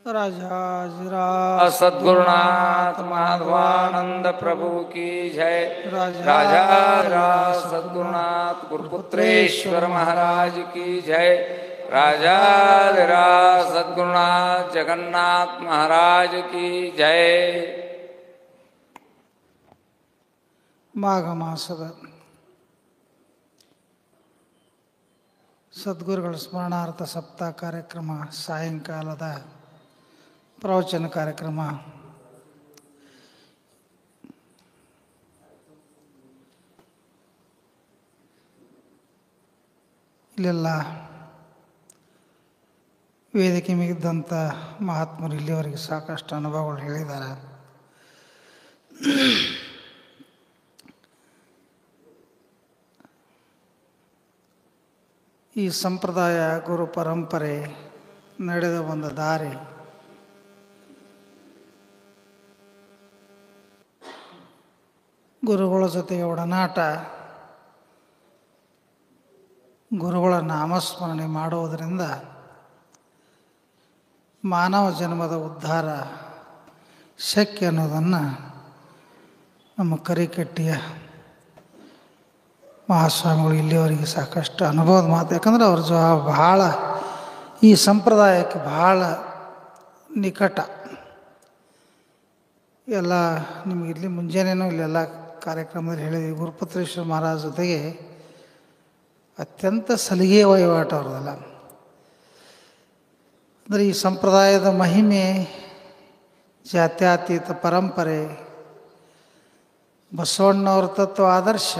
राजाधिराज सद्गुरुनाथ माधवानंद प्रभु की जय। राजाधिराज सद्गुरुनाथ गुरुपुत्रेश्वर महाराज की जय। राजाधिराज सद्गुरुनाथ जगन्नाथ महाराज की जय। ಮಾಘ ಮಾಸದ ಸದ್ಗುರುಗಳ ಸ್ಮರಣಾರ್ಥ ಸಪ್ತಾಹ ಕಾರ್ಯಕ್ರಮ, ಸಾಯಂಕಾಲದ ಪ್ರವಚನ ಕಾರ್ಯಕ್ರಮ ಇಲ್ಲೆಲ್ಲ ವೇದಿಕೆ ಮಿಗಿದ್ದಂಥ ಮಹಾತ್ಮರು ಇಲ್ಲಿವರೆಗೆ ಸಾಕಷ್ಟು ಅನುಭವಗಳು ಹೇಳಿದ್ದಾರೆ. ಈ ಸಂಪ್ರದಾಯ ಗುರು ಪರಂಪರೆ ನಡೆದು ಬಂದ ದಾರಿ ಗುರುಗಳ ಜೊತೆಗೆ ಒಡನಾಟ, ಗುರುಗಳ ನಾಮಸ್ಮರಣೆ ಮಾಡುವುದರಿಂದ ಮಾನವ ಜನ್ಮದ ಉದ್ಧಾರ ಶಕ್ಯ ಅನ್ನೋದನ್ನು ನಮ್ಮ ಕರಿಕಟ್ಟಿಯ ಮಹಾಸ್ವಾಮಿಗಳು ಇಲ್ಲಿವರೆಗೆ ಸಾಕಷ್ಟು ಅನುಭವದ ಮಾತು. ಯಾಕಂದರೆ ಅವ್ರ ಬಹಳ ಈ ಸಂಪ್ರದಾಯಕ್ಕೆ ಬಹಳ ನಿಕಟ. ಎಲ್ಲ ನಿಮಗೆ ಇಲ್ಲಿ ಮುಂಜಾನೆಯೂ ಇಲ್ಲೆಲ್ಲ ಕಾರ್ಯಕ್ರಮದಲ್ಲಿ ಹೇಳಿದ್ವಿ, ಗುರುಪುತ್ರೇಶ್ವರ ಮಹಾರಾಜ ಜೊತೆಗೆ ಅತ್ಯಂತ ಸಲಿಗೆಯ ವಹಿವಾಟು ಅವ್ರದಲ್ಲ. ಅಂದರೆ ಈ ಸಂಪ್ರದಾಯದ ಮಹಿಮೆ, ಜಾತ್ಯತೀತ ಪರಂಪರೆ, ಬಸವಣ್ಣವ್ರ ತತ್ವ ಆದರ್ಶ.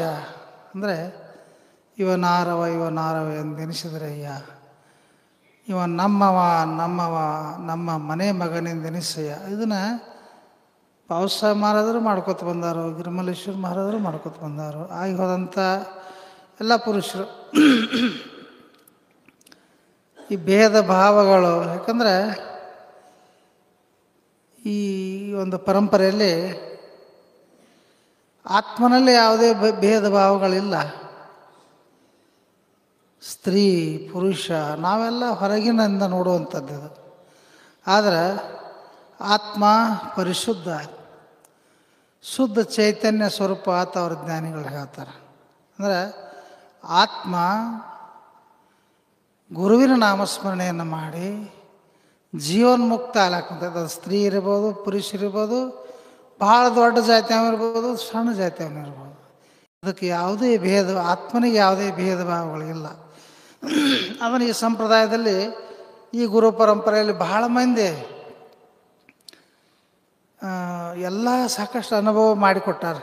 ಅಂದರೆ ಇವನಾರವ ಎಂದೆನಿಸಿದ್ರಯ್ಯ, ಇವ ನಮ್ಮವ ನಮ್ಮ ಮನೆ ಮಗನೆಂದೆನಿಸಯ್ಯ. ಇದನ್ನು ಪಾವಸಾಹೇಬ್ ಮಹಾರಾಜರು ಮಾಡ್ಕೊತ ಬಂದಾರು, ಗಿರಿಮಲ್ಲೇಶ್ವರ ಮಹಾರಾಜರು ಮಾಡ್ಕೊತ ಬಂದಾರು, ಆಗಿ ಹೋದಂಥ ಎಲ್ಲ ಪುರುಷರು. ಈ ಭೇದ ಭಾವಗಳು, ಯಾಕಂದರೆ ಈ ಒಂದು ಪರಂಪರೆಯಲ್ಲಿ ಆತ್ಮನಲ್ಲಿ ಯಾವುದೇ ಭೇದ ಭಾವಗಳಿಲ್ಲ. ಸ್ತ್ರೀ ಪುರುಷ ನಾವೆಲ್ಲ ಹೊರಗಿನಿಂದ ನೋಡುವಂಥದ್ದು ಇದು. ಆದರೆ ಆತ್ಮ ಪರಿಶುದ್ಧ, ಶುದ್ಧ ಚೈತನ್ಯ ಸ್ವರೂಪ ಆತ ಅವ್ರ ಜ್ಞಾನಿಗಳು ಹೇಳ್ತಾರೆ. ಅಂದರೆ ಆತ್ಮ ಗುರುವಿನ ನಾಮಸ್ಮರಣೆಯನ್ನು ಮಾಡಿ ಜೀವನ್ಮುಕ್ತ ಆಗ್ಲಾಕಂಥದ್ದು. ಅದು ಸ್ತ್ರೀ ಇರ್ಬೋದು, ಪುರುಷ ಇರ್ಬೋದು, ಭಾಳ ದೊಡ್ಡ ಜಾತಿಯವನು ಇರ್ಬೋದು, ಸಣ್ಣ ಜಾತಿಯವನು ಇರ್ಬೋದು. ಅದಕ್ಕೆ ಯಾವುದೇ ಭೇದ, ಆತ್ಮನಿಗೆ ಯಾವುದೇ ಭೇದ ಭಾವಗಳಿಲ್ಲ. ಅದನ್ನು ಈ ಸಂಪ್ರದಾಯದಲ್ಲಿ ಈ ಗುರು ಪರಂಪರೆಯಲ್ಲಿ ಬಹಳ ಮಂದಿ ಎಲ್ಲ ಸಾಕಷ್ಟು ಅನುಭವ ಮಾಡಿಕೊಟ್ಟಾರೆ.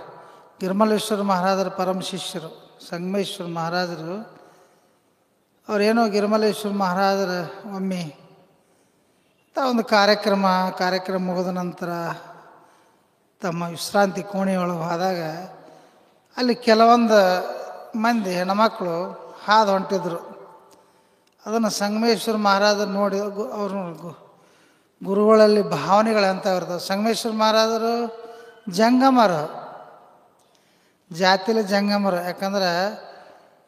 ಗಿರಿಮಲ್ಲೇಶ್ವರ ಮಹಾರಾಜರ ಪರಮ ಶಿಷ್ಯರು ಸಂಗಮೇಶ್ವರ ಮಹಾರಾಜರು ಅವರೇನೋ ಗಿರಿಮಲ್ಲೇಶ್ವರ ಮಹಾರಾಜರ ಒಮ್ಮೆ ಒಂದು ಕಾರ್ಯಕ್ರಮ ಮುಗಿದ ನಂತರ ತಮ್ಮ ವಿಶ್ರಾಂತಿ ಕೋಣೆಯೊಳಗೆ ಹೋದಾಗ ಅಲ್ಲಿ ಕೆಲವೊಂದು ಮಂದಿ ಹೆಣ್ಮಕ್ಳು ಹಾದು ಹೊಂಟಿದ್ರು. ಅದನ್ನು ಸಂಗಮೇಶ್ವರ ಮಹಾರಾಜರು ನೋಡಿ ಅವರು ಗುರುಗಳಲ್ಲಿ ಭಾವನೆಗಳಂತ ಇರ್ತವೆ. ಸಂಗಮೇಶ್ವರ ಮಹಾರಾಜರು ಜಂಗಮರು, ಜಾತಿಲಿ ಜಂಗಮರು. ಯಾಕಂದ್ರೆ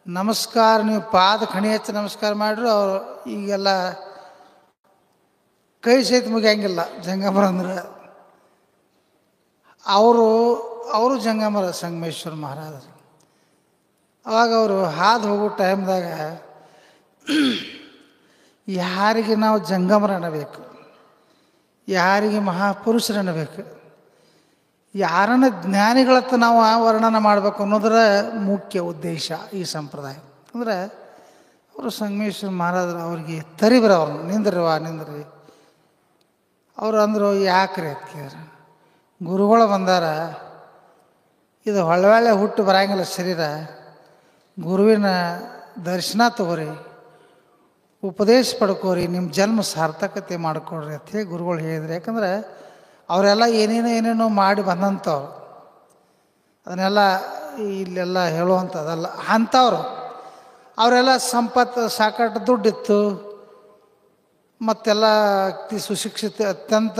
ನಮಸ್ಕಾರ, ನೀವು ಪಾದ ಖಣಿ ಹಚ್ಚಿ ನಮಸ್ಕಾರ ಮಾಡಿದ್ರು ಅವರು ಈಗೆಲ್ಲ ಕೈ ಸಹಿತ ಮುಗಿಯಂಗಿಲ್ಲ. ಜಂಗಮರು ಅಂದ್ರೆ ಅವರು ಜಂಗಮರ ಸಂಗಮೇಶ್ವರ ಮಹಾರಾಜರು. ಅವಾಗ ಅವರು ಹಾದು ಹೋಗೋ ಟೈಮ್ದಾಗ ಯಾರಿಗೆ ನಾವು ಜಂಗಮರ ಅನ್ನಬೇಕು, ಯಾರಿಗೆ ಮಹಾಪುರುಷರು ಅನ್ನಬೇಕು, ಯಾರನ್ನ ಜ್ಞಾನಿಗಳತ್ತ ನಾವು ವರ್ಣನೆ ಮಾಡಬೇಕು ಅನ್ನೋದರ ಮುಖ್ಯ ಉದ್ದೇಶ ಈ ಸಂಪ್ರದಾಯ. ಅಂದರೆ ಅವರು ಸಂಗಮೇಶ್ವರ ಮಹಾರಾಜರು ಅವ್ರಿಗೆ ತರಿಬ್ರ, ಅವ್ರನ್ನ ನಿಂದ್ರಿ ಅವರು ಅಂದರು, ಯಾಕ್ರಿ ಅದಕ್ಕೆ ಗುರುಗಳು ಬಂದಾರ, ಇದು ಹೊಳ್ಳೆ ಹುಟ್ಟು ಬರಂಗಿಲ್ಲ ಶರೀರ, ಗುರುವಿನ ದರ್ಶನ ತಗೋರಿ, ಉಪದೇಶ ಪಡ್ಕೋರಿ, ನಿಮ್ಮ ಜನ್ಮ ಸಾರ್ಥಕತೆ ಮಾಡಿಕೊಡ್ರಿ ಅಂತ ಹೇಳಿ ಗುರುಗಳು ಹೇಳಿದ್ರು. ಯಾಕಂದ್ರೆ ಅವರೆಲ್ಲ ಏನೇನೋ ಮಾಡಿ ಬಂದಂಥವ್ರು, ಅದನ್ನೆಲ್ಲ ಇಲ್ಲೆಲ್ಲ ಹೇಳುವಂಥದ್ದಲ್ಲ. ಅಂಥವ್ರು ಅವರೆಲ್ಲ ಸಂಪತ್ತು ಸಾಕಷ್ಟು ದುಡ್ಡಿತ್ತು, ಮತ್ತೆಲ್ಲ ಸುಶಿಕ್ಷಿತ, ಅತ್ಯಂತ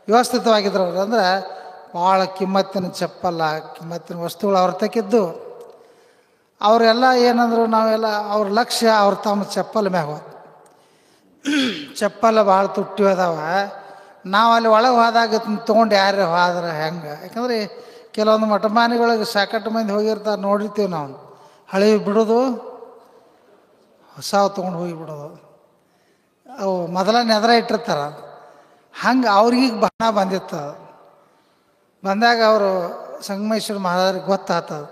ವ್ಯವಸ್ಥಿತವಾಗಿದ್ರು ಅವರು. ಅಂದರೆ ಭಾಳ ಕಿಮ್ಮತ್ತಿನ ಚಪ್ಪಲ್ಲ, ಕಿಮ್ಮತ್ತಿನ ವಸ್ತುಗಳು ಅವ್ರ ತಕ್ಕಿದ್ದು. ಅವರೆಲ್ಲ ಏನಂದ್ರು, ನಾವೆಲ್ಲ ಅವ್ರ ಲಕ್ಷ್ಯ ಅವ್ರು ತಮ್ಮ ಚಪ್ಪಲ್ ಮ್ಯಾಗ ಚಪ್ಪಲ ಭಾಳ ತುಟ್ಟಿ ಅದಾವ. ನಾವು ಅಲ್ಲಿ ಒಳಗೆ ಹೋದಾಗ ತೊಗೊಂಡು ಯಾರು ಹೋದ್ರೆ ಹೆಂಗೆ? ಯಾಕಂದ್ರೆ ಕೆಲವೊಂದು ಮಠಮಾನಿಗಳಿಗೆ ಸಾಕಷ್ಟು ಮಂದಿ ಹೋಗಿರ್ತಾರೆ, ನೋಡಿರ್ತೀವಿ ನಾವು. ಹಳೆ ಬಿಡೋದು, ಹೊಸವು ತೊಗೊಂಡು ಹೋಗಿ ಬಿಡೋದು, ಅವು ಮೊದಲ ನೆದರ ಇಟ್ಟಿರ್ತಾರೆ. ಹಂಗೆ ಅವ್ರಿಗೀಗ ಬಹಳ ಬಂದಿತ್ತು. ಬಂದಾಗ ಅವರು ಸಂಗಮೇಶ್ವರ ಮಹಾರಾಜರಿಗೆ ಗೊತ್ತಾಗ್ತದೆ,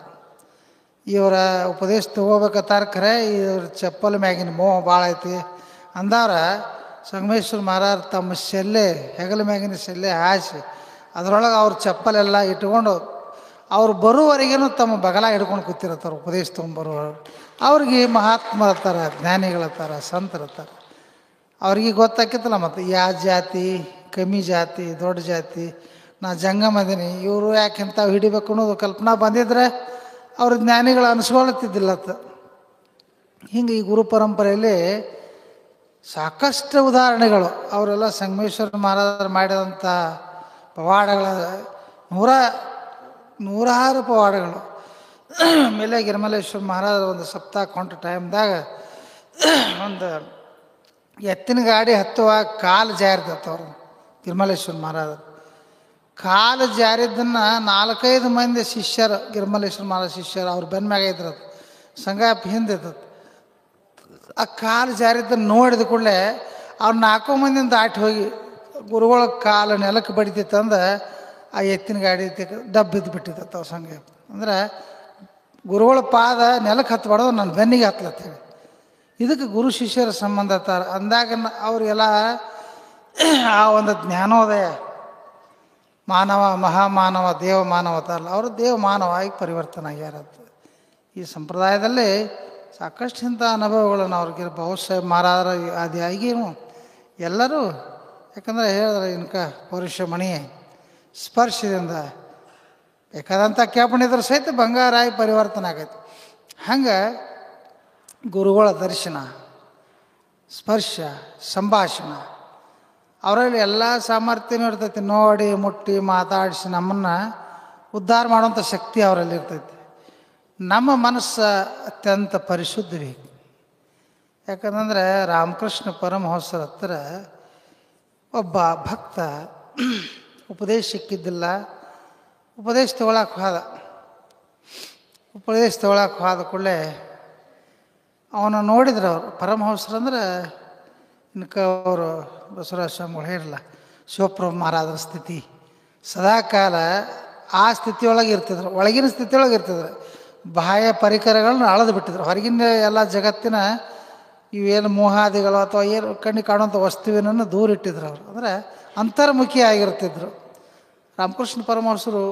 ಇವರ ಉಪದೇಶ ತೊಗೋಬೇಕತ್ತಾರ, ಖರೆ ಇವ್ರ ಚಪ್ಪಲ ಮ್ಯಾಗಿನ ಮೋಹ ಭಾಳ ಐತಿ ಅಂದವ್ರ. ಸಂಗಮೇಶ್ವರ ಮಹಾರಾಜ್ ತಮ್ಮ ಶೆಲ್ಲೆ, ಹೆಗಲ ಮ್ಯಾಗಿನ ಶೆಲ್ಲೆ ಹಾಸಿ ಅದರೊಳಗೆ ಅವ್ರ ಚಪ್ಪಲೆಲ್ಲ ಇಟ್ಕೊಂಡು ಅವ್ರು ಬರುವವರೆಗೇನು ತಮ್ಮ ಬಗಲ ಹಿಡ್ಕೊಂಡು ಕೂತಿರ್ತಾರೆ. ಉಪದೇಶ ತೊಗೊಂಬರುವವರು ಅವ್ರಿಗೆ ಮಹಾತ್ಮರ ಥರ, ಜ್ಞಾನಿಗಳ ಥರ, ಸಂತರ ಥರ ಅವ್ರಿಗೆ ಗೊತ್ತಾಕಿತ್ತಲ್ಲ. ಮತ್ತು ಯಾವ ಜಾತಿ, ಕಮ್ಮಿ ಜಾತಿ, ದೊಡ್ಡ ಜಾತಿ, ನಾ ಜಂಗಮ ಅದೀನಿ, ಇವರು ಯಾಕೆ ಇಂಥವು ಹಿಡಿಬೇಕು ಅನ್ನೋದು ಕಲ್ಪನಾ ಬಂದಿದ್ರೆ ಅವ್ರ ಜ್ಞಾನಿಗಳು ಅನಿಸ್ಕೊಳ್ತಿದ್ದಿಲ್ಲತ್ತ. ಹಿಂಗೆ ಈ ಗುರು ಪರಂಪರೆಯಲ್ಲಿ ಸಾಕಷ್ಟು ಉದಾಹರಣೆಗಳು. ಅವರೆಲ್ಲ ಸಂಗಮೇಶ್ವರ ಮಹಾರಾಜರು ಮಾಡಿದಂಥ ಪವಾಡಗಳ ನೂರಾರು ಪವಾಡಗಳು. ಆಮೇಲೆ ಗಿರಿಮಲೇಶ್ವರ ಮಹಾರಾಜ ಒಂದು ಸಪ್ತಾಹ ಹೊಂಟ ಟೈಮ್ದಾಗ ಒಂದು ಎತ್ತಿನ ಗಾಡಿ ಹತ್ತುವಾಗ ಕಾಲು ಜಾರಿದತ್ತ ಅವರು. ಗಿರಿಮಲೇಶ್ವರ ಮಹಾರಾಜ ಕಾಲು ಜಾರಿದ್ದನ್ನು 4-5 ಮಂದಿ ಶಿಷ್ಯರು, ಗಿರಿಮಲೇಶ್ವರ ಮಹಾರಾಜ ಶಿಷ್ಯರು, ಅವ್ರು ಬೆನ್ನ ಮ್ಯಾಗ ಇದ್ರದು, ಸಂಗಾಪ ಹಿಂದಿದ್ದದು. ಆ ಕಾಲು ಜಾರಿದ್ದನ್ನು ನೋಡಿದ ಕೂಡಲೇ ಅವ್ರು 4 ಮಂದಿನ ದಾಟಿ ಹೋಗಿ ಗುರುಗಳ ಕಾಲು ನೆಲಕ್ಕೆ ಬಡಿತಿತ್ತಂದ್ರೆ ಆ ಎತ್ತಿನ ಗಾಡಿ ಡಬ್ಬಿದ್ದು ಬಿಟ್ಟಿದ್ದತ್ತ ಅವ್ರ ಸಂಗಾಪ. ಅಂದ್ರೆ ಗುರುಗಳ ಪಾದ ನೆಲಕ್ಕೆ ಹತ್ತಬಾರ್ದು, ನನ್ನ ಬೆನ್ನಿಗೆ ಹತ್ತಲತ್ತೇಳಿ. ಇದಕ್ಕೆ ಗುರು ಶಿಷ್ಯರ ಸಂಬಂಧ ತರ ಅಂದಾಗ ಅವರಿಗೆಲ್ಲ ಆ ಒಂದು ಜ್ಞಾನೋದಯ, ಮಾನವ ಮಹಾಮಾನವ ದೇವಮಾನವ ತಾರಲ್ಲ, ಅವರು ದೇವಮಾನವ ಆಗಿ ಪರಿವರ್ತನೆ ಆಗ್ಯಾರತ್ತ. ಈ ಸಂಪ್ರದಾಯದಲ್ಲಿ ಸಾಕಷ್ಟು ಇಂಥ ಅನುಭವಗಳನ್ನು ಅವ್ರಿಗೆ ಬಹುಶಃ ಮಾರಾರ ಆದಿಯಾಗಿ ಎಲ್ಲರೂ, ಯಾಕಂದರೆ ಹೇಳಿದ್ರೆ ಇನ್ಕ ಪೌರುಷ ಮಣಿ ಸ್ಪರ್ಶದಿಂದ ಬೇಕಾದಂಥ ಕೆಪಣಿದ್ರೆ ಸಹಿತ ಬಂಗಾರಾಗಿ ಪರಿವರ್ತನೆ ಆಗೈತೆ. ಹಂಗೆ ಗುರುಗಳ ದರ್ಶನ, ಸ್ಪರ್ಶ, ಸಂಭಾಷಣ ಅವರಲ್ಲಿ ಎಲ್ಲ ಸಾಮರ್ಥ್ಯನೂ ಇರ್ತೈತಿ. ನೋಡಿ, ಮುಟ್ಟಿ, ಮಾತಾಡಿಸಿ ನಮ್ಮನ್ನು ಉದ್ಧಾರ ಮಾಡುವಂಥ ಶಕ್ತಿ ಅವರಲ್ಲಿ ಇರ್ತೈತಿ. ನಮ್ಮ ಮನಸ್ಸು ಅತ್ಯಂತ ಪರಿಶುದ್ಧ ಬೇಕು. ಯಾಕಂತಂದರೆ ರಾಮಕೃಷ್ಣ ಪರಮಹಂಸರ ಹತ್ರ ಒಬ್ಬ ಭಕ್ತ ಉಪದೇಶ ಸಿಕ್ಕಿದ್ದಿಲ್ಲ. ಉಪದೇಶ ತೊಗೊಳಕ್ಕೆ ಹೋದ ಕೂಡಲೇ ಅವನು ನೋಡಿದ್ರು ಅವರು. ಪರಮಹಂಸರಂದ್ರೆ ಇನ್ಕ ಅವರು ಬಸವರಾಜ ಸ್ವಾಮಿಗಳು ಹೇಳಿರಲ್ಲ, ಶಿವಪ್ರಭು ಮಹಾರಾಜರ ಸ್ಥಿತಿ ಸದಾಕಾಲ ಆ ಸ್ಥಿತಿಯೊಳಗೆ ಇರ್ತಿದ್ರು, ಒಳಗಿನ ಸ್ಥಿತಿಯೊಳಗೆ ಇರ್ತಿದ್ರು. ಬಾಹ್ಯ ಪರಿಕರಗಳನ್ನ ಅಳೆದು ಬಿಟ್ಟಿದ್ರು. ಹೊರಗಿನ ಎಲ್ಲ ಜಗತ್ತಿನ ಇವೇನು ಮೋಹಾದಿಗಳು ಅಥವಾ ಏನು ಕಣ್ಣಿಗೆ ಕಾಣುವಂಥ ವಸ್ತುವಿನನ್ನು ದೂರ ಇಟ್ಟಿದ್ರು ಅವರು. ಅಂದರೆ ಅಂತರ್ಮುಖಿ ಆಗಿರ್ತಿದ್ರು. ರಾಮಕೃಷ್ಣ ಪರಮಹಂಸರು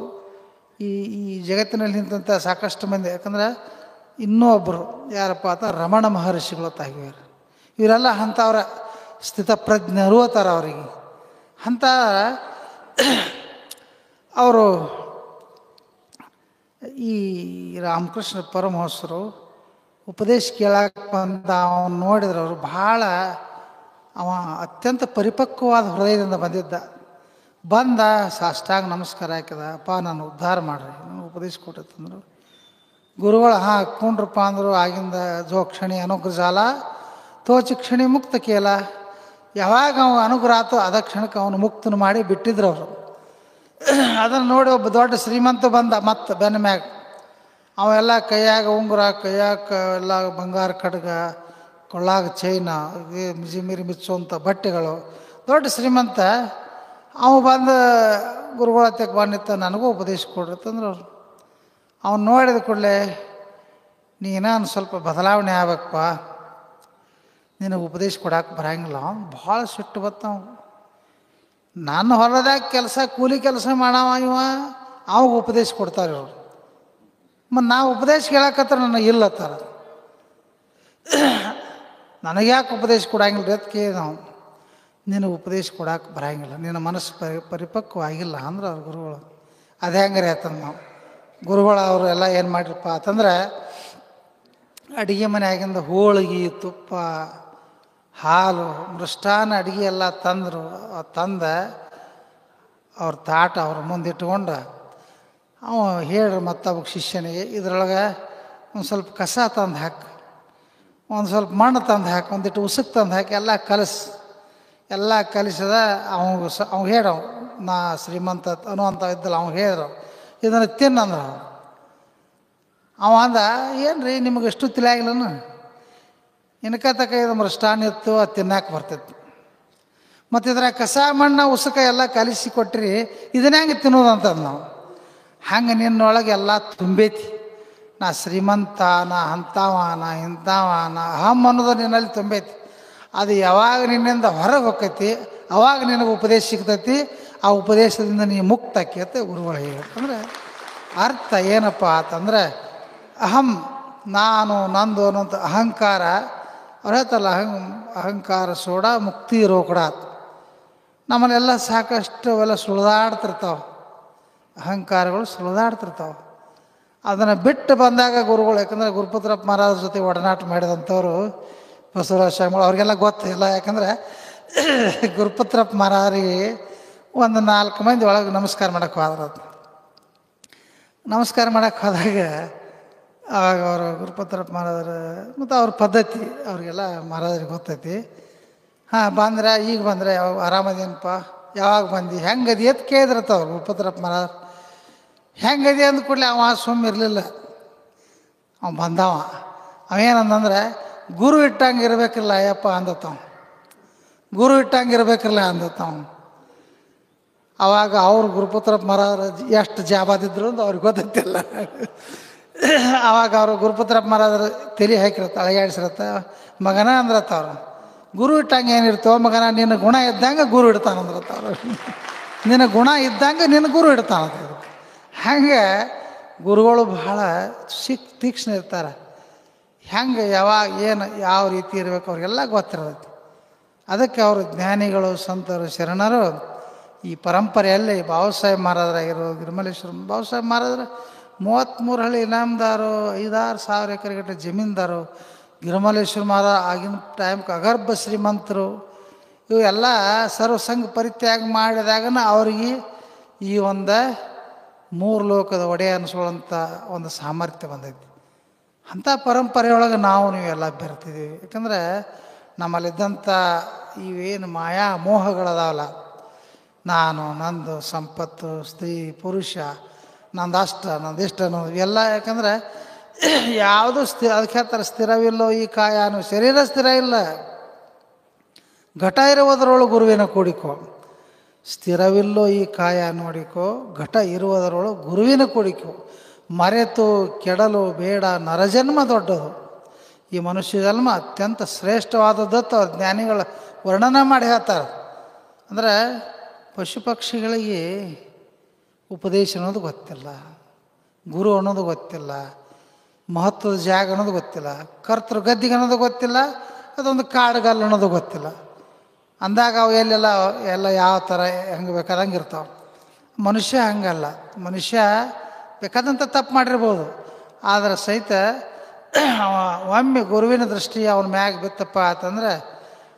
ಈ ಜಗತ್ತಿನಲ್ಲಿ ನಿಂತ ಸಾಕಷ್ಟು ಮಂದಿ, ಯಾಕಂದ್ರೆ ಇನ್ನೂ ಒಬ್ಬರು ಯಾರಪ್ಪ ಅಂತ ರಮಣ ಮಹರ್ಷಿಗಳು ತಾಗಿದ್ದಾರೆ. ಇವರೆಲ್ಲ ಅಂಥವ್ರ ಸ್ಥಿತಪ್ರಜ್ಞರು ಅತ್ತಾರ ಅವರಿಗೆ. ಅಂಥ ಅವರು ಈ ರಾಮಕೃಷ್ಣ ಪರಮಹಂಸರು ಉಪದೇಶ ಕೇಳಕ್ಕೆ ಬಂದ ಅವನು ನೋಡಿದ್ರೆ ಅವರು ಭಾಳ ಅತ್ಯಂತ ಪರಿಪಕ್ವವಾದ ಹೃದಯದಿಂದ ಬಂದ ಸಾಷ್ಟಾಂಗ ನಮಸ್ಕಾರ ಹಾಕಿದ. ಅಪ್ಪ ನಾನು ಉದ್ಧಾರ ಮಾಡ್ರಿ, ನಾನು ಉಪದೇಶ ಕೊಟ್ಟಂದ್ರು. ಗುರುಗಳು ಕುಂಡ್ರಪ್ಪ ಅಂದರು. ಆಗಿಂದ ಜೋ ಕ್ಷಣಿ ಅನುಗ್ರಹ ಜಾಲ ತೋಚಿ ಕ್ಷಣಿ ಮುಕ್ತ ಕೇಲ. ಯಾವಾಗ ಅವ ಅನುಗ್ರಹ ಆತೋ ಅದ ಕ್ಷಣಕ್ಕೆ ಅವನು ಮುಕ್ತನ ಮಾಡಿ ಬಿಟ್ಟಿದ್ರು ಅವರು. ಅದನ್ನು ನೋಡಿ ಒಬ್ಬ ದೊಡ್ಡ ಶ್ರೀಮಂತ ಬಂದ ಮತ್ತು ಬೆನ್ನ ಮ್ಯಾಗ. ಅವೆಲ್ಲ ಕೈಯಾಗ ಉಂಗುರ, ಕೈಯಾಗ ಎಲ್ಲ ಬಂಗಾರ ಖಡ್ಗ, ಕೊಳ್ಳಾಗ ಚೈನ, ಮಿಜಿಮಿರಿ ಮಿಚ್ಚುವಂಥ ಬಟ್ಟೆಗಳು, ದೊಡ್ಡ ಶ್ರೀಮಂತ. ಅವ ಬಂದು ಗುರುಗಳ ಹತ್ತಕ್ಕೆ ಬಂದಿತ್ತ, ನನಗೂ ಉಪದೇಶ ಕೊಡ್ರತ್ತಂದ್ರೆ ಅವ್ರು. ಅವನು ನೋಡಿದ ಕೂಡಲೇ ನೀನು ಸ್ವಲ್ಪ ಬದಲಾವಣೆ ಆಗ್ಬೇಕಪ್ಪ, ನಿನಗೆ ಉಪದೇಶ ಕೊಡಕ್ಕೆ ಬರಂಗಿಲ್ಲ. ಅವ್ನು ಭಾಳ ಸಿಟ್ಟು ಬತ್ತು. ನಾನು ಹೊಲದಾಗ ಕೆಲಸ ಕೂಲಿ ಕೆಲಸ ಮಾಡವ ಇವ, ಅವಾಗ ಉಪದೇಶ ಕೊಡ್ತಾರೆ ಇವರು. ಮತ್ತು ನಾವು ಉಪದೇಶ ಕೇಳಕತ್ತಾರ ನನಗೆ ಇಲ್ಲತ್ತಾರ. ನನಗೆ ಯಾಕೆ ಉಪದೇಶ ಕೊಡಂಗಿಲ್ಲ ಅದಕ್ಕೆ ನಾವು, ನಿನಗೆ ಉಪದೇಶ ಕೊಡಕ್ಕೆ ಬರಂಗಿಲ್ಲ, ನಿನ್ನ ಮನಸ್ಸು ಪರಿಪಕ್ವ ಆಗಿಲ್ಲ ಅಂದ್ರೆ ಅವ್ರ ಗುರುಗಳು. ಅದು ಹೆಂಗಾರೆ ಆಯ್ತಂದು ನಾವು ಗುರುಗಳು ಅವರು ಎಲ್ಲ ಏನು ಮಾಡಿರಪ್ಪ ಅಂತಂದ್ರೆ, ಅಡುಗೆ ಮನೆಯಾಗಿಂದ ಹೋಳಿಗೆ, ತುಪ್ಪ, ಹಾಲು, ಮೃಷ್ಟಾನ ಅಡುಗೆ ಎಲ್ಲ ತಂದ ಅವ್ರ ತಾಟ ಅವ್ರ ಮುಂದೆ ಇಟ್ಕೊಂಡು ಅವ ಹೇಳ್ರಿ ಮತ್ತೊಬ್ಬ ಶಿಷ್ಯನಿಗೆ, ಇದ್ರೊಳಗೆ ಒಂದು ಸ್ವಲ್ಪ ಕಸ ತಂದು ಹಾಕಿ, ಒಂದು ಸ್ವಲ್ಪ ಮಣ್ಣು ತಂದು ಹಾಕಿ, ಒಂದಿಟ್ಟು ಉಸುಕು ತಂದು ಹಾಕಿ ಎಲ್ಲ ಕಲಸಿ ಎಲ್ಲ ಕಲಿಸಿದ ಅವ್ನು ಹೇಳವ್ ನಾ ಶ್ರೀಮಂತ ಅನ್ನುವಂಥ ಇದ್ದಲ್ಲ ಅವ್ನು ಹೇಳಿದ್ರು ಇದನ್ನು ತಿನ್ನಂದ್ರು. ಅವ ಅಂದ ಏನು ರೀ ನಿಮಗೆ ಎಷ್ಟು ತಿಳಿಯಾಗಿಲ್ಲನು, ಇನ್ಕ ತಕ ಇದು ಮೃಷ್ಟಾನ್ನ ಇತ್ತು ಅದು ತಿನ್ನಕ್ಕೆ ಬರ್ತೈತಿ, ಮತ್ತು ಇದ್ರ ಕಸ ಮಣ್ಣ ಉಸುಕ ಎಲ್ಲ ಕಲಿಸಿ ಕೊಟ್ರಿ ಇದನ್ನ ಹೆಂಗೆ ತಿನ್ನೋದಂತಂದು ನಾವು. ಹಂಗೆ ನಿನ್ನೊಳಗೆ ಎಲ್ಲ ತುಂಬೈತಿ, ನಾ ಶ್ರೀಮಂತ ನಾ ಅಂಥವ ನಾ ಇಂಥವ ನಾ ಅಹಂ ಅನ್ನೋದು ನಿನ್ನಲ್ಲಿ ತುಂಬೈತಿ. ಅದು ಯಾವಾಗ ನಿನ್ನಿಂದ ಹೊರಗೆ ಹೋಗ್ತೈತಿ ಅವಾಗ ನಿನಗೆ ಉಪದೇಶ ಸಿಗ್ತೈತಿ, ಆ ಉಪದೇಶದಿಂದ ನೀ ಮುಕ್ತ ಆಕೈತೆ ಗುರುಗಳು ಹೇಳಂದ್ರೆ ಅರ್ಥ ಏನಪ್ಪ ಅಂತಂದ್ರೆ ಅಹಂ ನಾನು ನಂದು ಅನ್ನೋಂಥ ಅಹಂಕಾರ ಅವ್ರು ಹೇಳ್ತಲ್ಲ ಅಹಂಕಾರ ಸೋಡ ಮುಕ್ತಿ ರೋಕಡ. ನಮ್ಮಲ್ಲೆಲ್ಲ ಸಾಕಷ್ಟು ಅವೆಲ್ಲ ಸುಳಿದಾಡ್ತಿರ್ತಾವೆ, ಅಹಂಕಾರಗಳು ಸುಳಿದಾಡ್ತಿರ್ತಾವೆ. ಅದನ್ನು ಬಿಟ್ಟು ಬಂದಾಗ ಗುರುಗಳು, ಯಾಕಂದರೆ ಗುರುಪುತ್ರಪ್ಪ ಮಹಾರಾಜರ ಜೊತೆ ಒಡನಾಟ ಮಾಡಿದಂಥವ್ರು ಬಸವರಾಜ ಸ್ವಾಮಿಗಳು ಅವ್ರಿಗೆಲ್ಲ ಗೊತ್ತಿಲ್ಲ. ಯಾಕಂದರೆ ಗುರುಪುತ್ರಪ್ಪ ಮಹಾರಾಜರಿಗೆ ಒಂದು 4 ಮಂದಿ ಒಳಗೆ ನಮಸ್ಕಾರ ಮಾಡೋಕ್ಕೆ ಹೋದ್ರು. ನಮಸ್ಕಾರ ಮಾಡೋಕ್ಕೆ ಹೋದಾಗ ಆವಾಗ ಅವರು ಗುರುಪುತ್ರಪ್ಪ ಮಹಾರಾಜರು ಮತ್ತು ಅವ್ರ ಪದ್ಧತಿ ಅವ್ರಿಗೆಲ್ಲ ಮಹಾರಾಜರಿಗೆ ಗೊತ್ತೈತಿ. ಹಾಂ ಬಂದ್ರೆ ಈಗ ಬಂದರೆ ಯಾವಾಗ ಆರಾಮದೇನಪ್ಪ ಯಾವಾಗ ಬಂದು ಹೆಂಗದಿ ಅಂತ ಕೇಳಿದ್ರತ್ತ ಅವ್ರು ಗುರುಪುತ್ರಪ್ಪ ಮಹಾರಾಜ. ಹೆಂಗದಿ ಅಂದ ಕೂಡಲೇ ಅವ ಸುಮ್ಮ ಇರಲಿಲ್ಲ, ಅವ ಬಂದವ. ಅವೇನಂದ್ರೆ ಗುರು ಇಟ್ಟಂಗೆ ಇರಬೇಕಿಲ್ಲ ಅಯ್ಯಪ್ಪ ಅಂದತ್ತವ, ಗುರು ಇಟ್ಟಂಗೆ ಇರಬೇಕಿಲ್ಲ ಅಂದತ್ತವ. ಅವಾಗ ಅವ್ರು ಗುರುಪುತ್ರಪ್ಪ ಮಹಾರಾಜ ಎಷ್ಟು ಜಾಬಾದಿದ್ರು ಅಂತ ಅವ್ರಿಗೆ ಗೊತ್ತಿಲ್ಲ. ಆವಾಗ ಅವರು ಗುರುಪುತ್ರಪ್ಪ ಮಹಾರಾಜರು ತಲೆ ಹಾಕಿರತ್ತ ಅಳಗಾಡಿಸಿರತ್ತ, ಮಗನ ಅಂದ್ರತ್ತ ಅವ್ರು. ಗುರು ಇಟ್ಟಂಗೆ ಏನಿರ್ತವ ಮಗನ, ನಿನ್ನ ಗುಣ ಇದ್ದಂಗೆ ಗುರು ಇಡ್ತಾನಂದ್ರತ್ತ ಅವರು. ನಿನ್ನ ಗುಣ ಇದ್ದಂಗೆ ನಿನ್ನ ಗುರು ಇಡ್ತಾನಂತ. ಹಂಗೆ ಗುರುಗಳು ಬಹಳ ತೀಕ್ಷ್ಣ ಇರ್ತಾರೆ. ಹೆಂಗೆ ಯಾವಾಗ ಏನು ಯಾವ ರೀತಿ ಇರಬೇಕು ಅವ್ರಿಗೆಲ್ಲ ಗೊತ್ತಿರ್ತೈತಿ. ಅದಕ್ಕೆ ಅವರು ಜ್ಞಾನಿಗಳು ಸಂತರು ಶರಣರು ಈ ಪರಂಪರೆಯಲ್ಲಿ ಬಾಬಾಸಾಹೇಬ್ ಮಹಾರಾಜರಾಗಿರೋ ಗಿರಿಮಲೇಶ್ವರ ಬಾಬಾಸಾಹೇಬ್ ಮಹಾರಾಜರು 33 ಹಳ್ಳಿ ಇನಾಮದಾರು, 5-6 ಸಾವಿರ ಎಕರೆಗಟ್ಟಲೆ ಜಮೀನ್ದಾರು. ಗಿರಿಮಲೇಶ್ವರ ಮಹಾರಾಜ ಆಗಿನ ಟೈಮ್ಗೆ ಅಗರ್ಭ ಶ್ರೀಮಂತರು. ಇವೆಲ್ಲ ಸರ್ವಸಂಘ ಪರಿತ್ಯಾಗ ಮಾಡಿದಾಗನ ಅವ್ರಿಗೆ ಈ ಒಂದು 3 ಲೋಕದ ಒಡೆಯ ಅನಿಸೋವಂಥ ಒಂದು ಸಾಮರ್ಥ್ಯ ಬಂದೈತಿ. ಅಂಥ ಪರಂಪರೆಯೊಳಗೆ ನೀವೆಲ್ಲ ಬೆರ್ತಿದ್ದೀವಿ. ಯಾಕಂದರೆ ನಮ್ಮಲ್ಲಿದ್ದಂಥ ಇವೇನು ಮಾಯಾ ಮೋಹಗಳದಾವಲ್ಲ, ನಾನು ನಂದು ಸಂಪತ್ತು ಸ್ತ್ರೀ ಪುರುಷ ನಂದು ಅಷ್ಟ ನಂದು ಇಷ್ಟ ಅನ್ನೋದು ಇವೆಲ್ಲ. ಯಾಕಂದರೆ ಯಾವುದು ಅದಕ್ಕೆ ಹೇಳ್ತಾರೆ ಸ್ಥಿರವಿಲ್ಲೋ ಈ ಕಾಯ ಅನ್ನೋ ಶರೀರ ಸ್ಥಿರ ಇಲ್ಲ. ಘಟ ಇರುವುದರೊಳಗೆ ಗುರುವಿನ ಕೂಡಿಕೋ, ಸ್ಥಿರವಿಲ್ಲೋ ಈ ಕಾಯ ನೋಡಿಕೋ, ಘಟ ಇರುವುದರೊಳಗೆ ಗುರುವಿನ ಕೂಡಿಕೋ. ಮರೆತು ಕೆಡಲು ಬೇಡ ನರಜನ್ಮ ದೊಡ್ಡದು, ಈ ಮನುಷ್ಯ ಜನ್ಮ ಅತ್ಯಂತ ಶ್ರೇಷ್ಠವಾದದ್ದತ್ತು ಜ್ಞಾನಿಗಳ ವರ್ಣನೆ ಮಾಡಿ ಹೇಳ್ತಾರೆ. ಅಂದರೆ ಪಶು ಪಕ್ಷಿಗಳಿಗೆ ಉಪದೇಶ ಅನ್ನೋದು ಗೊತ್ತಿಲ್ಲ, ಗುರು ಅನ್ನೋದು ಗೊತ್ತಿಲ್ಲ, ಮಹತ್ವದ ಜಾಗ ಅನ್ನೋದು ಗೊತ್ತಿಲ್ಲ, ಕರ್ತೃ ಗದ್ದಿಗೆ ಅನ್ನೋದು ಗೊತ್ತಿಲ್ಲ, ಅದೊಂದು ಕಾಡುಗಲ್ಲು ಅನ್ನೋದು ಗೊತ್ತಿಲ್ಲ. ಅಂದಾಗ ಅವು ಎಲ್ಲ ಯಾವ ಥರ ಹೆಂಗೆ ಬೇಕಾದಂಗೆ ಇರ್ತಾವೆ. ಮನುಷ್ಯ ಹಂಗಲ್ಲ. ಮನುಷ್ಯ ಬೇಕಾದಂಥ ತಪ್ಪು ಮಾಡಿರ್ಬೋದು, ಆದರೆ ಸಹಿತ ಒಮ್ಮೆ ಗುರುವಿನ ದೃಷ್ಟಿ ಅವನ ಮ್ಯಾಗ ಬಿತ್ತಪ್ಪ ಅಂತಂದ್ರೆ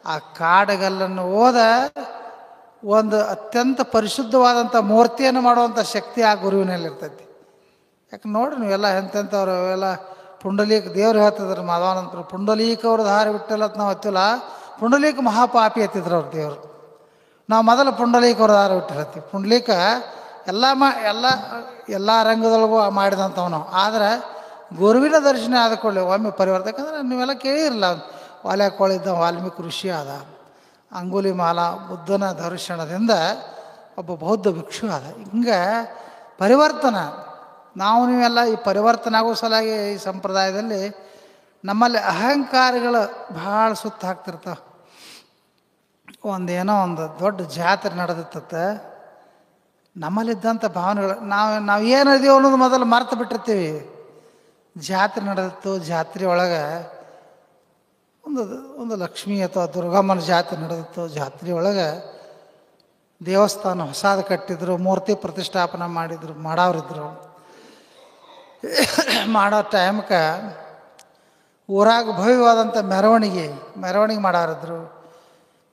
ಆ ಕಾಡುಗಲ್ಲನ್ನು ಓದ ಒಂದು ಅತ್ಯಂತ ಪರಿಶುದ್ಧವಾದಂಥ ಮೂರ್ತಿಯನ್ನು ಮಾಡುವಂಥ ಶಕ್ತಿ ಆ ಗುರುವಿನಲ್ಲಿರ್ತೈತಿ. ಯಾಕೆ ನೋಡ್ರಿ ನೀವೆಲ್ಲ ಎಂತೆಂಥವ್ರು ಅವೆಲ್ಲ ಪುಂಡಲೀಕ ದೇವ್ರು ಹೇಳ್ತಿದ್ರು ಮಾಧವಾನಂತರು, ಪುಂಡಲೀಕ ಅವ್ರದ್ದು ಹಾರಿ ಬಿಟ್ಟಲ್ಲತ್ ನಾವು ಹತ್ತಿಲ್ಲ, ಪುಂಡಲೀಕ ಮಹಾಪಾಪಿ ಹತ್ತಿದ್ರು ಅವ್ರ ದೇವರು. ನಾವು ಮೊದಲು ಪುಂಡಲೀಕ ಅವ್ರದ್ದು ಹಾರಿ ಬಿಟ್ಟಿರ್ತೀವಿ. ಪುಂಡಲೀಕ ಎಲ್ಲ ರಂಗದೊಳಗೂ ಮಾಡಿದಂಥವನು. ಆದರೆ ಗುರುವಿನ ದರ್ಶನ ಆದ ಕೂಡಲೇ ಒಮ್ಮೆ ಪರಿವರ್ತನೆ. ಯಾಕಂದ್ರೆ ನೀವೆಲ್ಲ ಕೇಳಿರಲ್ಲ, ವಾಲ್ಯಾಕೋಳಿದ್ದ ವಾಲ್ಮೀಕಿ ಋಷಿ ಆದ, ಅಂಗುಲಿಮಾಲ ಬುದ್ಧನ ದರ್ಶನದಿಂದ ಒಬ್ಬ ಬೌದ್ಧ ಭಿಕ್ಷು ಆದ. ಹಿಂಗೆ ಪರಿವರ್ತನೆ. ನೀವೆಲ್ಲ ಈ ಪರಿವರ್ತನೆ ಆಗೋ ಸಲಾಗಿ ಈ ಸಂಪ್ರದಾಯದಲ್ಲಿ ನಮ್ಮಲ್ಲಿ ಅಹಂಕಾರಗಳು ಭಾಳ ಸುತ್ತ ಹಾಕ್ತಿರ್ತಾವೆ. ಒಂದು ದೊಡ್ಡ ಜಾತ್ರೆ ನಡೆದಿತ್ತ, ನಮ್ಮಲ್ಲಿದ್ದಂಥ ಭಾವನೆಗಳು ನಾವು ಏನಿದೀವೋ ಅನ್ನೋದು ಮೊದಲು ಮರೆತು ಬಿಟ್ಟಿರ್ತೀವಿ. ಜಾತ್ರೆ ನಡೆದಿತ್ತು, ಜಾತ್ರೆ ಒಳಗೆ ಒಂದು ಲಕ್ಷ್ಮೀ ಅಥವಾ ದುರ್ಗಮ್ಮನ ಜಾತ್ರೆ ನಡೆದಿತ್ತು. ಜಾತ್ರೆ ಒಳಗೆ ದೇವಸ್ಥಾನ ಹೊಸಾದ ಕಟ್ಟಿದ್ರು, ಮೂರ್ತಿ ಪ್ರತಿಷ್ಠಾಪನೆ ಮಾಡೋರಿದ್ರು. ಮಾಡೋ ಟೈಮ್ಗೆ ಊರಾಗ ಭವ್ಯವಾದಂಥ ಮೆರವಣಿಗೆ ಮಾಡೋರಿದ್ರು.